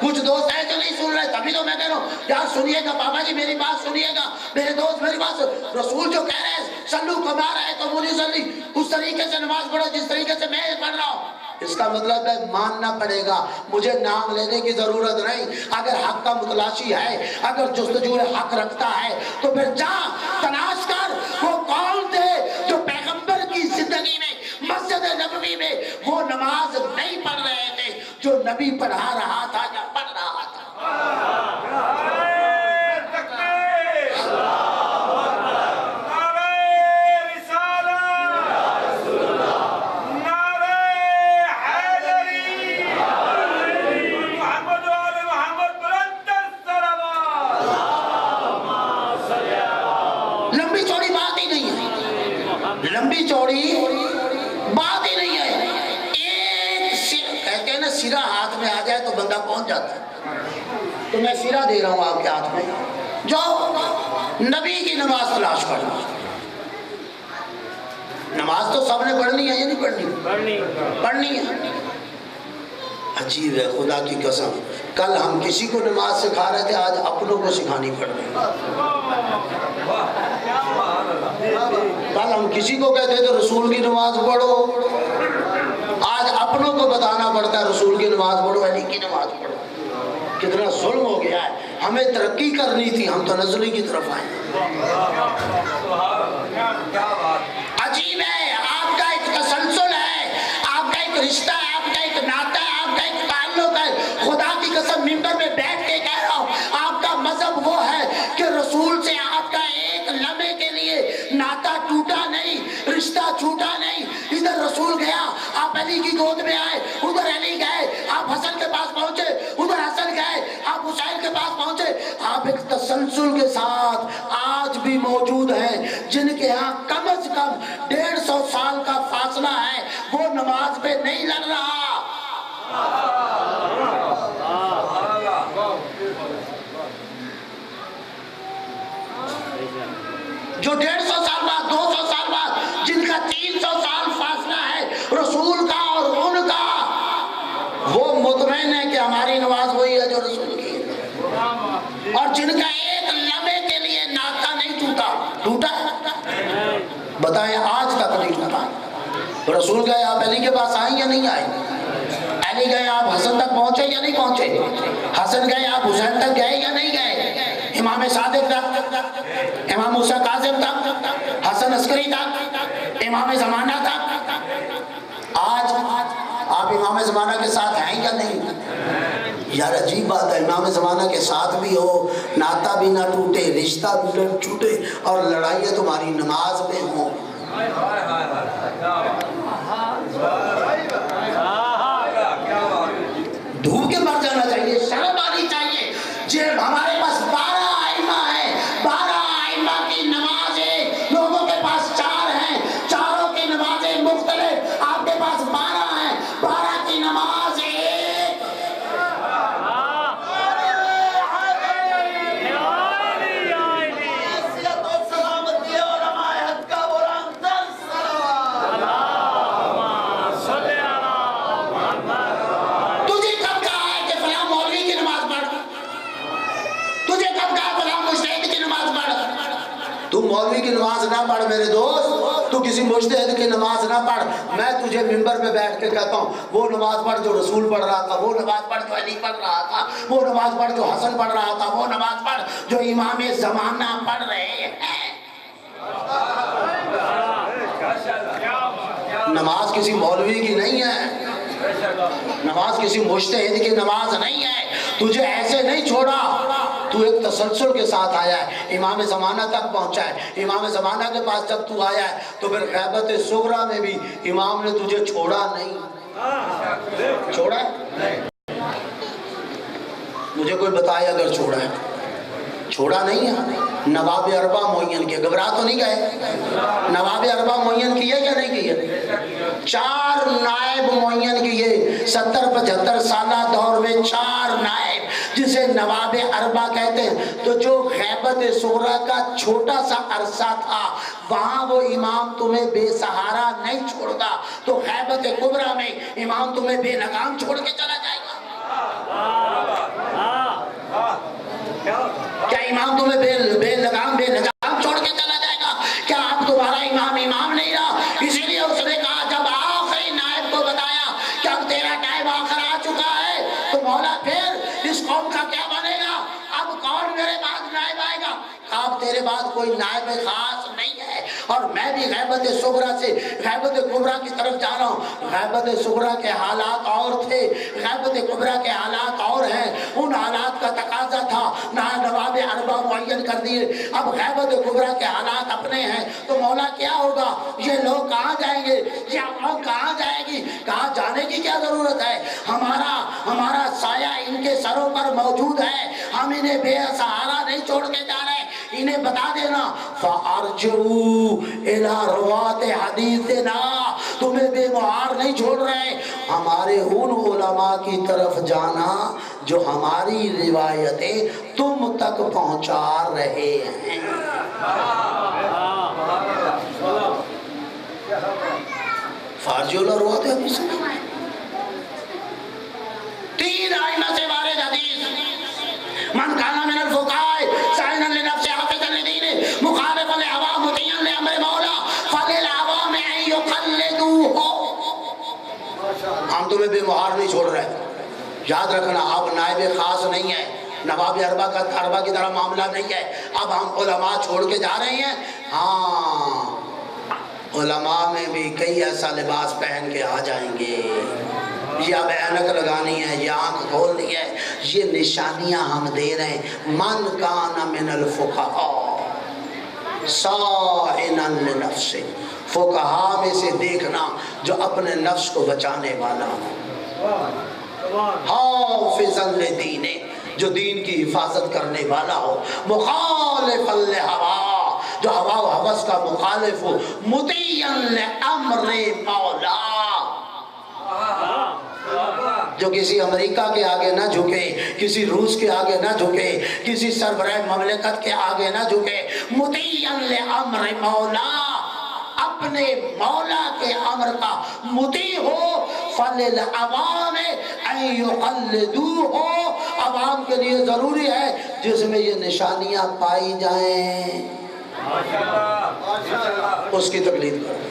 Speaker 3: کچھ دوست ہیں جو نہیں سن رہے. تبھی تو میں کہہ رہا ہوں یار سنیے گا بابا جی میری بات سنیے گا، میرے دوست میری بات. رسول جو کہہ رہے ہیں سلو کما رہے ہیں تو مونی صلی، اس طریقے سے نماز پڑھو جس طریقے سے میں پڑھ رہا ہوں. اس کا مطلب ہے ماننا پڑے گا، مجھے نام لینے کی ضرورت نہیں. اگر حق کا متلاشی ہے، اگر جستجو حق رکھتا ہے تو پھر جا تلاش کر وہ کون تھے جو پیغمبر کی زندگی میں مسجد نبوی میں وہ نماز نہیں پڑھ رہے تھے جو نبی پڑھا رہا تھا یا پڑھ رہا تھا. لمبی چوڑی بات ہی نہیں ہے. ایک کہتے ہیں نا سرا ہاتھ میں آ جائے تو بندہ پہنچ جاتا ہے. تو میں سرا دے رہا ہوں آپ کے ہاتھ میں، جو نبی کی نماز تلاش کرنا. نماز تو سب نے پڑھنی ہے یا نہیں پڑھنی؟ پڑھنی ہے. عجیب ہے خدا کی قسم، کل ہم کسی کو نماز سکھا رہے تھے آج اپنوں کو سکھانی پڑ رہی ہے. کل ہم کسی کو کہتے تھے رسول کی نماز پڑھو، آج اپنوں کو بتانا پڑتا ہے رسول کی نماز پڑھو علی کی نماز پڑھو. کتنا ظلم ہو گیا ہے. ہمیں ترقی کرنی تھی، ہم تنزلی کی طرف آئے. عجیب ہے، آپ کا ایک تسلسل ہے، آپ کا ایک رشتہ ہے، آپ کا ایک ناطہ ہے، آپ کا ایک تعلق ہے. خدا کی قسم ممبر میں بیٹھ کے کہہ رہا ہوں، آپ کا مذہب وہ ہے کہ رسول سے آپ کا ایک لمحے کے لیے ناطہ ٹوٹا نہیں، رشتہ چھوٹا نہیں. ادھر رسول گیا، آپ علی کی گود میں آئے، ادھر علی گئے، آپ حسن کے پاس پہنچے، ادھر حسن گئے، آپ حسین کے پاس پہنچے. آپ ایک تسلسل کے ساتھ آج بھی موجود ہیں. جن کے ہاں کم از کم 150 سال کا فاصلہ ہے، وہ نماز پہ نہیں لڑ رہا. جو 150 سال بعد، 200 سال بعد، جن کا 300 سال فاصلہ ہے رسول کا اور ان کا، وہ مطمئن ہے کہ ہماری نماز وہی ہے جو رسول کی ہے. اور جن کا ایک لمحے کے لیے ناطہ نہیں ٹوٹا ہے، بتائیں آج تک نہیں ٹوٹا. رسول گئے، آپ علی کے پاس آئیں یا نہیں آئے؟ علی گئے، آپ حسن تک پہنچے یا نہیں پہنچے؟ حسن گئے، آپ حسین تک گئے یا نہیں گئے؟ امام صادق تک، امام موسیٰ کاظم تک، حسن عسکری تک، امام زمانہ تک. آج آپ امام زمانہ کے ساتھ ہیں یا نہیں؟ یار عجیب بات ہے، امام زمانہ کے ساتھ بھی ہو، ناطہ بھی نہ ٹوٹے، رشتہ بھی نہ ٹوٹے، اور لڑائیاں تمہاری نماز میں ہوں. دھوپ کے مر جانا چاہیے، شرم آنی چاہیے. جب ہمارے پاس 12 ائمہ ہیں، 12 ائمہ کی نمازیں لوگوں کے پاس 4 ہیں، چاروں کی نمازیں مختلف، آپ کے پاس 12 ہیں، 12 کی نماز ایک. تم مولوی کی نماز نہ پڑھ میرے دوست، تو کسی مجتہد کی نماز نہ پڑھ. میں تجھے منبر پہ بیٹھ کے کہتا ہوں، وہ نماز پڑھ جو رسول پڑھ رہا تھا، وہ نماز پڑھ جو علی پڑھ رہا تھا، وہ نماز پڑھ جو حسن پڑھ رہا تھا، وہ نماز پڑھ جو امام زمانہ پڑھ رہے ہیں. نماز کسی مولوی کی نہیں ہے، نماز کسی مجتہد کی نماز نہیں ہے. تجھے ایسے نہیں چھوڑا، تو ایک تسلسل کے ساتھ آیا ہے، امام زمانہ تک پہنچا ہے. امام زمانہ کے پاس جب تو آیا ہے تو پھر غیبت صغریٰ میں بھی امام نے تجھے چھوڑا نہیں. چھوڑا ہے؟ مجھے کوئی بتائے اگر چھوڑا ہے. چھوڑا نہیں ہے. نواب اربع معین کیے، گھبرا تو نہیں گئے؟ نواب اربع معین کیے یا نہیں کیے؟ 4 نائب معین کیے. 70-75 سالہ دور میں 4 نائب، جسے نواب اربع کہتے ہیں. تو جو غیبت صغریٰ کا چھوٹا سا عرصہ تھا، وہاں وہ امام تمہیں بے سہارا نہیں چھوڑتا، تو غیبت کبریٰ میں امام تمہیں بے لگام چھوڑ کے چلا جائے گا. کیا امام تمہیں بے لگام چھوڑ کے چلا جائے گا؟ کیا آپ تمہارا امام نہیں رہا؟ اسی لیے اس نے کہا، جب آخری نائب کو بتایا کہ اب تیرا ٹائم آخر آ چکا ہے، تو مولا پھر اس قوم کا کیا بنے گا؟ اب کون میرے بعد نائب آئے گا؟ اب تیرے بعد کوئی نائب خاص نہیں ہے. اور میں بھی غیبت صغریٰ سے غیبت کبریٰ کی طرف جا رہا ہوں. غیبت صغریٰ کے حالات اور تھے، غیبت کبریٰ کے حالات اور ہیں. ان حالات کا تقاضا تھا نواب اربع معین کر دیے. اب غیبت کبریٰ کے حالات اپنے ہیں، تو مولا کیا ہوگا؟ یہ لوگ کہاں جائیں گے؟ یہ عوام کہاں جائے گی؟ کہاں جانے کی کیا ضرورت ہے؟ ہمارا سایہ ان کے سروں پر موجود ہے. ہم انہیں بے سہارا نہیں چھوڑ کے جا رہے. انہیں بتا دینا، فَأَرْجِعُوا إِلَىٰ رُوَاتِ حَدِيثِنَا، تمہیں بے مہار نہیں چھوڑ رہے. ہمارے ان علماء کی طرف جانا جو ہماری روایتیں تم تک پہنچا رہے ہیں. فَأَرْجِعُوا إِلَىٰ رُوَاتِ حَدِيثِنَا. 3 ائمہ سے وارد حدیث، من کان من الفقہاء سائنا لنفسہ حافظا لدینہ مخالفا للہویٰ مطیعا لامر مولا فللعوام ان یقلدوہ. ہم تمہیں بے مہار نہیں چھوڑ رہے. یاد رکھنا اب نائب خاص نہیں ہے، نواب اربا کی طرح معاملہ نہیں ہے، اب ہم علماء چھوڑ کے جا رہے ہیں۔ ہاں علماء میں بھی کئی ایسا لباس پہن کے آ جائیں گے، یہ اب اینک لگانی ہے، یہ آنکھ کھولنی ہے، یہ نشانیاں ہم دے رہے ہیں۔ من کان من الفقہاء صائنا لنفسہ، فقہاء میں سے دیکھنا جو اپنے نفس کو بچانے والا ہو، حافظا لدینہ، جو دین کی حفاظت کرنے والا ہو، مخالفا لہوا، جو ہوا و ہوس کا مخالف ہو، مطیعا لامر مولا، جو کسی امریکہ کے آگے نہ جھکے، کسی روس کے آگے نہ جھکے، کسی سربراہ مملکت کے آگے نہ جھکے، مطیعا لامر مولا، اپنے مولا کے امر کا مطیع ہو۔ فَلِلْعَوَامِ أَن يُقَلِّدُوهُ، عوام کے لیے ضروری ہے جس میں یہ نشانیاں پائی جائیں اس کی تقلید کرو،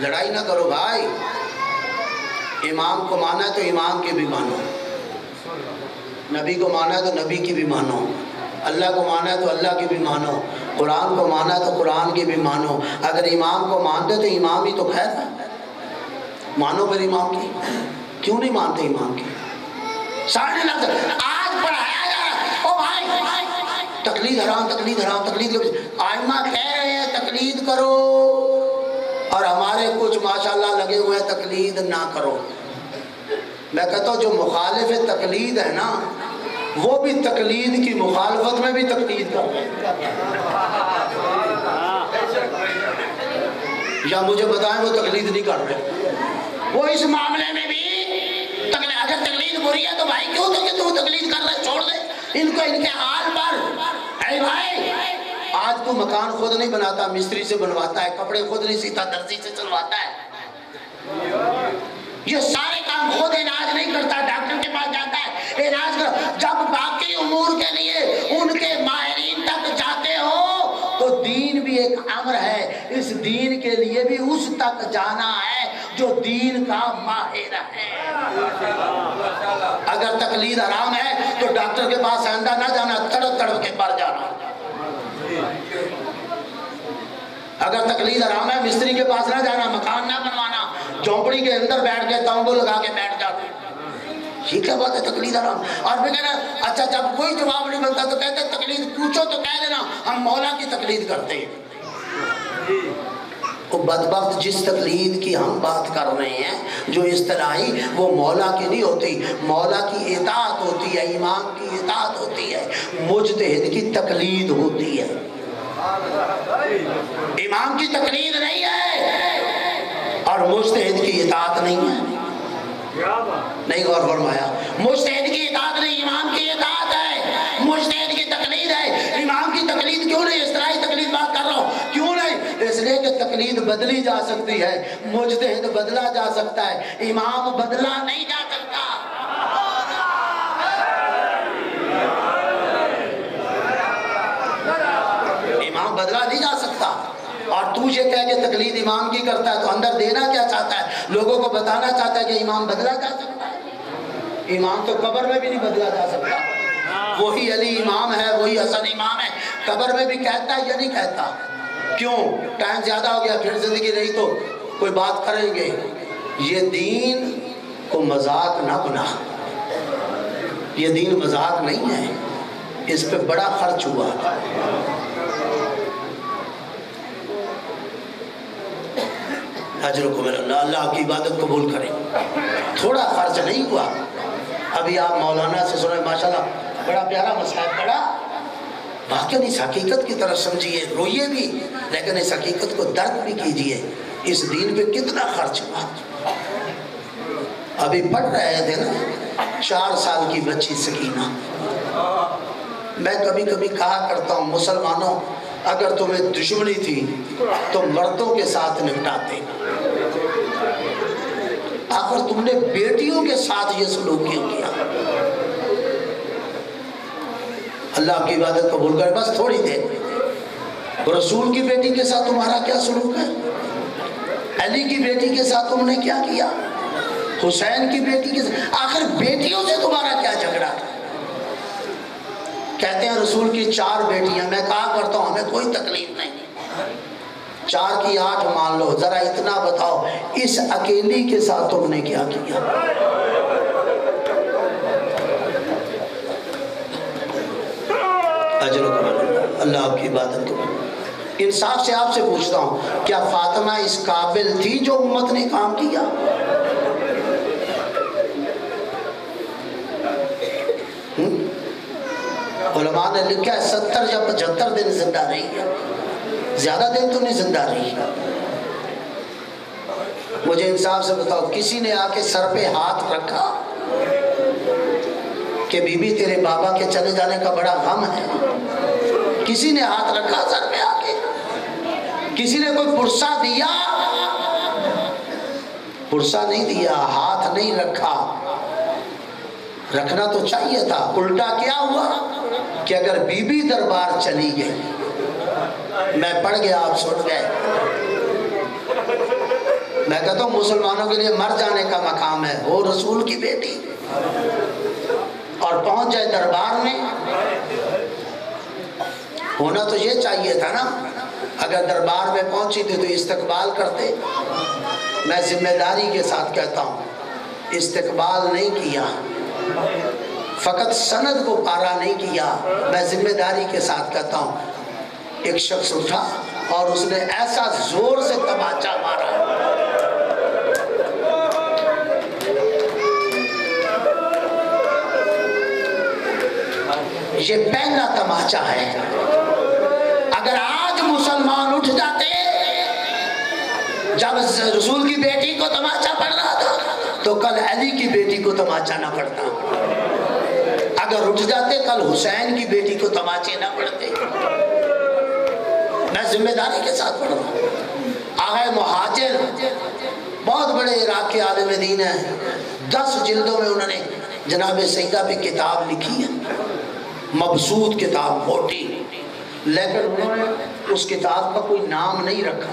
Speaker 3: لڑائی نہ کرو بھائی۔ امام کو مانا ہے تو امام کی بھی مانو، نبی کو مانا ہے تو نبی کی بھی مانو، اللہ کو مانا ہے تو اللہ کی بھی مانو، قرآن کو مانا ہے تو قرآن کی بھی مانو۔ اگر امام کو مانتے تو امام ہی تو خیر ہے، مانو پھر امام کی، کیوں نہیں مانتے امام کی؟ سارے لفظ آج پڑھایا جا رہا، او بھائی تقلید حرام، تقلید حرام، تقلید، آئمہ کہہ رہے ہیں تقلید کرو، اور ہمارے کچھ ماشاءاللہ لگے ہوئے ہیں تقلید نہ کرو۔ میں کہتا ہوں جو مخالف تقلید ہے نا، وہ بھی تقلید کی مخالفت میں بھی تقلید کرتے ہیں، یا مجھے بتائیں وہ تقلید نہیں کر رہے، وہ اس معاملے میں بھی اگر تقلید بری ہے تو بھائی کیوں تو تقلید کر رہے، چھوڑ دے ان کو ان کے حال پر۔ اے بھائی آج تو مکان خود نہیں بناتا، مستری سے بنواتا ہے، کپڑے خود نہیں سیتا، درزی سے سلواتا ہے، یہ سارے کام خود علاج نہیں کرتا، ڈاکٹر کے پاس جاتا ہے علاج کر۔ جب باقی امور کے لیے ان کے ماہرین تک جاتے ہو تو دین بھی ایک امر ہے، اس دین کے لیے بھی اس تک جانا ہے جو دین کا ماہر ہے۔ اگر تقلید حرام ہے تو ڈاکٹر کے پاس آئندہ نہ جانا، تڑپ تڑپ کے مر جانا۔ اگر تقلید حرام ہے مستری کے پاس نہ جانا، مکان نہ بنوانا، جھونپڑی کے اندر بیٹھ کے تمبو لگا کے بیٹھ جانا، یہ کیا بات ہے تقلید حرام؟ اور پھر کہنا اچھا جب کوئی جواب نہیں ملتا تو کہتے تقلید، پوچھو تو کہہ دینا ہم مولا کی تقلید کرتے ہیں۔ وہ بدبخت جس تقلید کی ہم بات کر رہے ہیں جو اصطلاحی، وہ مولا کی نہیں ہوتی، مولا کی اطاعت ہوتی ہے، امام کی اطاعت ہوتی ہے، مجتہد کی تقلید ہوتی ہے، امام کی تقلید نہیں ہے اور مجتہد کی اطاعت نہیں ہے۔ نہیں غور فرمایا، مجتہد کی اطاعت نہیں، امام کی اطاعت ہے، مجتہد کی تقلید ہے، امام کی تقلید کیوں نہیں؟ اصطلاحی تقلید بات کر رہا ہوں، کیوں نہیں؟ اس لیے کہ تقلید بدلی جا سکتی ہے، مجتہد بدلا جا سکتا ہے، امام بدلا نہیں جا سکتا۔ امام بدلا نہیں جا سکتا، اور تو یہ کہہ کہ تقلید امام کی کرتا ہے تو اندر دینا کیا چاہتا ہے؟ لوگوں کو بتانا چاہتا ہے کہ امام بدلا جا سکتا ہے؟ امام تو قبر میں بھی نہیں بدلا جا سکتا، وہی علی امام ہے، وہی حسن امام ہے، قبر میں بھی کہتا ہے یا نہیں کہتا؟ کیوں؟ ٹائم زیادہ ہو گیا، پھر زندگی رہی تو کوئی بات کریں گے۔ یہ دین کو مذاق نہ بنا، یہ دین مذاق نہیں ہے، اس پہ بڑا خرچ ہوا۔ اجرکم اللہ، اللہ کی عبادت قبول کرے، تھوڑا خرچ نہیں ہوا۔ ابھی آپ مولانا سے سنیں ماشاءاللہ بڑا پیارا مسئلہ، بڑا واقعی اس حقیقت کی طرف سمجھیے، روئیے بھی لیکن اس حقیقت کو درک بھی کیجئے، اس دین پہ کتنا خرچ ہوا۔ ابھی پڑھ رہے تھے نا 4 سال کی بچی سکینہ، میں کبھی کبھی کہا کرتا ہوں مسلمانوں اگر تمہیں دشمنی تھی تو مردوں کے ساتھ نپٹاتے، آخر تم نے بیٹیوں کے ساتھ یہ سلوک کیوں کیا؟ اللہ کی عبادت قبول کرے، بس تھوڑی دیر۔ رسول کی بیٹی کے ساتھ تمہارا کیا سلوک ہے؟ علی کی بیٹی کے ساتھ تم نے کیا کیا؟ حسین کی بیٹی کے آخر بیٹیوں سے تمہارا کیا جھگڑا تھا؟ کہتے ہیں رسول کی 4 بیٹیاں. میں کہا کرتا ہوں ہمیں کوئی تکلیف نہیں, 4 کی 8 مان لو. ذرا اتنا بتاؤ اس اکیلی کے ساتھ تم نے کیا کیا؟ اجر و کمال اللہ آپ کی عبادت کو. انصاف سے آپ سے پوچھتا ہوں, کیا فاطمہ اس قابل تھی جو امت نے کام کیا؟ علماء نے لکھا ہے 70 یا 75 دن زندہ رہی ہے, زیادہ دن تو نہیں زندہ رہی. مجھے انصاف سے بتاؤ کسی نے آ کے سر پہ ہاتھ رکھا کہ بی بی تیرے بابا کے چلے جانے کا بڑا غم ہے؟ کسی نے ہاتھ رکھا سر پہ آ کے؟ کسی نے کوئی پرسہ دیا؟ پرسہ نہیں دیا, ہاتھ نہیں رکھا. رکھنا تو چاہیے تھا. الٹا کیا ہوا کہ اگر بی بی دربار چلی گئی, میں پڑھ گیا آپ سن گئے, میں کہتا ہوں مسلمانوں کے لیے مر جانے کا مقام ہے, وہ رسول کی بیٹی اور پہنچ جائے دربار میں. ہونا تو یہ چاہیے تھا نا, اگر دربار میں پہنچی تھی تو استقبال کرتے. میں ذمہ داری کے ساتھ کہتا ہوں استقبال نہیں کیا, فقط سند کو پارا نہیں کیا. میں ذمہ داری کے ساتھ کہتا ہوں ایک شخص اٹھا اور اس نے ایسا زور سے تماچا مارا, یہ پہلا تماچا ہے. اگر آج مسلمان اٹھ جاتے, جب رسول کی بیٹی کو تماچا پڑ رہا تھا تو کل علی کی بیٹی کو تماچا نہ پڑتا. اگر اٹھ جاتے کل حسین کی بیٹی کو تماچے نہ پڑتے. میں ذمہ داری کے ساتھ پڑھ رہا ہوں. آغا مہاجر بہت بڑے عراق کے عالم دین ہیں, 10 جلدوں میں انہوں نے جناب سیدہ پہ کتاب لکھی ہے, مبسوط کتاب, موٹی, لیکن انہوں نے اس کتاب کا کوئی نام نہیں رکھا.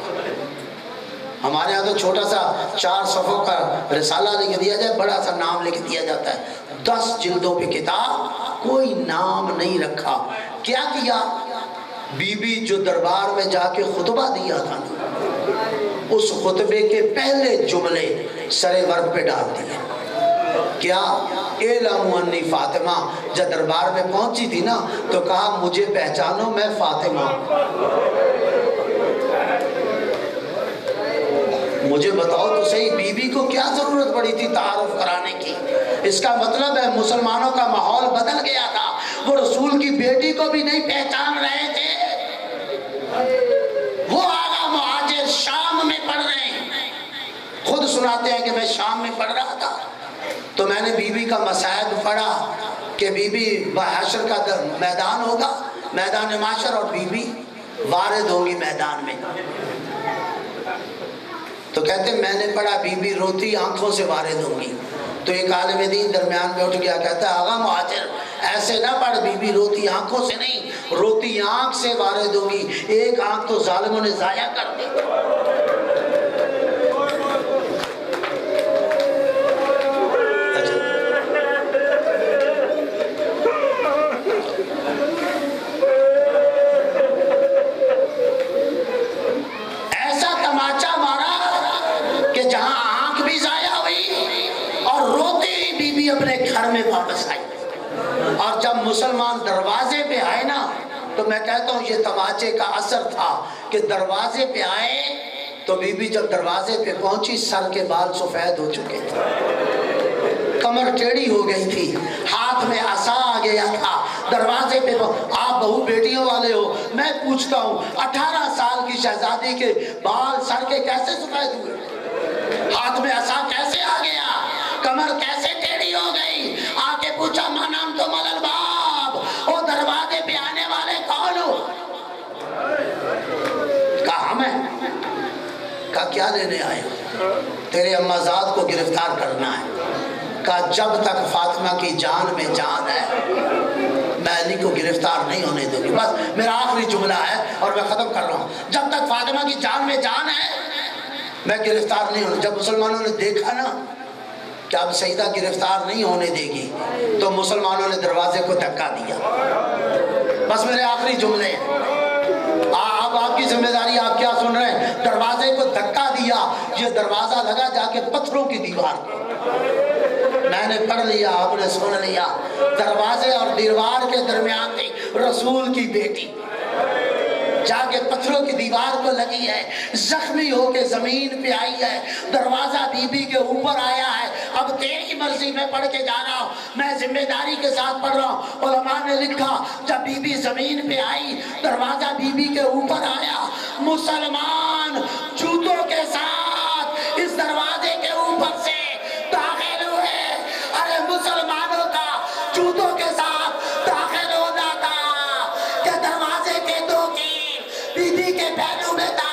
Speaker 3: ہمارے ہاں تو چھوٹا سا 4 صفحوں کا رسالہ لکھ دیا جائے, بڑا سا نام لکھ دیا جاتا ہے. 10 جلدوں پہ کتاب, کوئی نام نہیں رکھا. کیا کیا؟ بی بی جو دربار میں جا کے خطبہ دیا تھا نا, اس خطبے کے پہلے جملے سر ورق پہ ڈال دیے. کیا؟ اعلموا انی فاطمہ. جب دربار میں پہنچی تھی نا تو کہا مجھے پہچانو, میں فاطمہ. مجھے بتاؤ تو صحیح بی بی کو کیا ضرورت پڑی تھی تعارف کرانے کی؟ اس کا مطلب ہے مسلمانوں کا ماحول بدل گیا تھا, وہ رسول کی بیٹی کو بھی نہیں پہچان رہے تھے. وہ آغا مہاجر شام میں پڑھ رہے ہیں, خود سناتے ہیں کہ میں شام میں پڑھ رہا تھا تو میں نے بی بی کا مصائب پڑھا کہ بی بی حشر کا میدان ہوگا, میدان معاشر, اور بی بی وارد ہوگی میدان میں. تو کہتے ہیں میں نے پڑھا بی بی روتی آنکھوں سے وارد ہوگی. تو ایک عالم دین درمیان میں اٹھ گیا, کہتا ہے آغا مہاجر ایسے نہ پڑھ, بی بی روتی آنکھوں سے نہیں, روتی آنکھ سے وارد ہوگی. ایک آنکھ تو ظالموں نے ضائع کر دی. ایسا تماچا مارا کہ جہاں آنکھ بھی ضائع ہوئی اور روتی ہی بی بی اپنے گھر میں واپس آئی. اور جب مسلمان دروازے پہ آئے نا تو میں کہتا ہوں یہ تماچے کا اثر تھا کہ دروازے پہ آئے تو بی بی جب دروازے پہ پہنچی سر کے بال سفید ہو چکے تھے, کمر ٹیڑھی ہو گئی تھی, ہاتھ میں عصا آ گیا تھا. دروازے پہ آپ بہو بیٹیوں والے ہو, میں پوچھتا ہوں 18 سال کی شہزادی کے بال سر کے کیسے سفید ہوئے؟ ہاتھ میں عصا کیسے آ گیا؟ کمر کیسے ٹیڑھی ہو گئی؟ آ کے پوچھا ماں نام تو ملل باب, وہ دروازے پہ آنے والے کون ہو؟ کہا ہم ہیں. کہا کیا لینے آئے ہو؟ تیرے امازاد کو گرفتار کرنا ہے. کہا جب تک فاطمہ کی جان میں جان ہے میں علی کو گرفتار نہیں ہونے دوں گی. بس میرا آخری جملہ ہے اور میں ختم کر رہا ہوں. جب تک فاطمہ کی جان میں جان ہے میں گرفتار نہیں ہوں. جب مسلمانوں نے دیکھا نا کہ اب سیدہ گرفتار نہیں ہونے دے گی، تو مسلمانوں نے دروازے کو دھکا دیا۔ بس میرے آخری جملے ہیں، اب آپ کی ذمہ داری، آپ کیا سن رہے ہیں؟ دروازے کو دھکا دیا، یہ دروازہ لگا جا کے پتھروں کی دیوار کو۔ میں نے پڑھ لیا، آپ نے سن لیا، دروازے اور دیوار کے درمیان تھی رسول کی بیٹی، جا کے پتھروں کی دیوار کو لگی ہے، زخمی ہو کے زمین پہ آئی ہے، دروازہ بی بی کے اوپر آیا ہے۔ اب تیری مرضی میں پڑھ کے جا رہا ہوں، میں ذمہ داری کے ساتھ پڑھ رہا ہوں۔ علماء نے لکھا جب بی بی زمین پہ آئی، دروازہ بی بی کے اوپر آیا، مسلمان جوتوں کے ساتھ اس دروازے کے اوپر سے داخل ہوئے۔ ارے مسلمانوں کا جوتوں کے ساتھ داخل ہونا تھا کہ دروازے کے دو کی بی بی کے پہلو میں تھا۔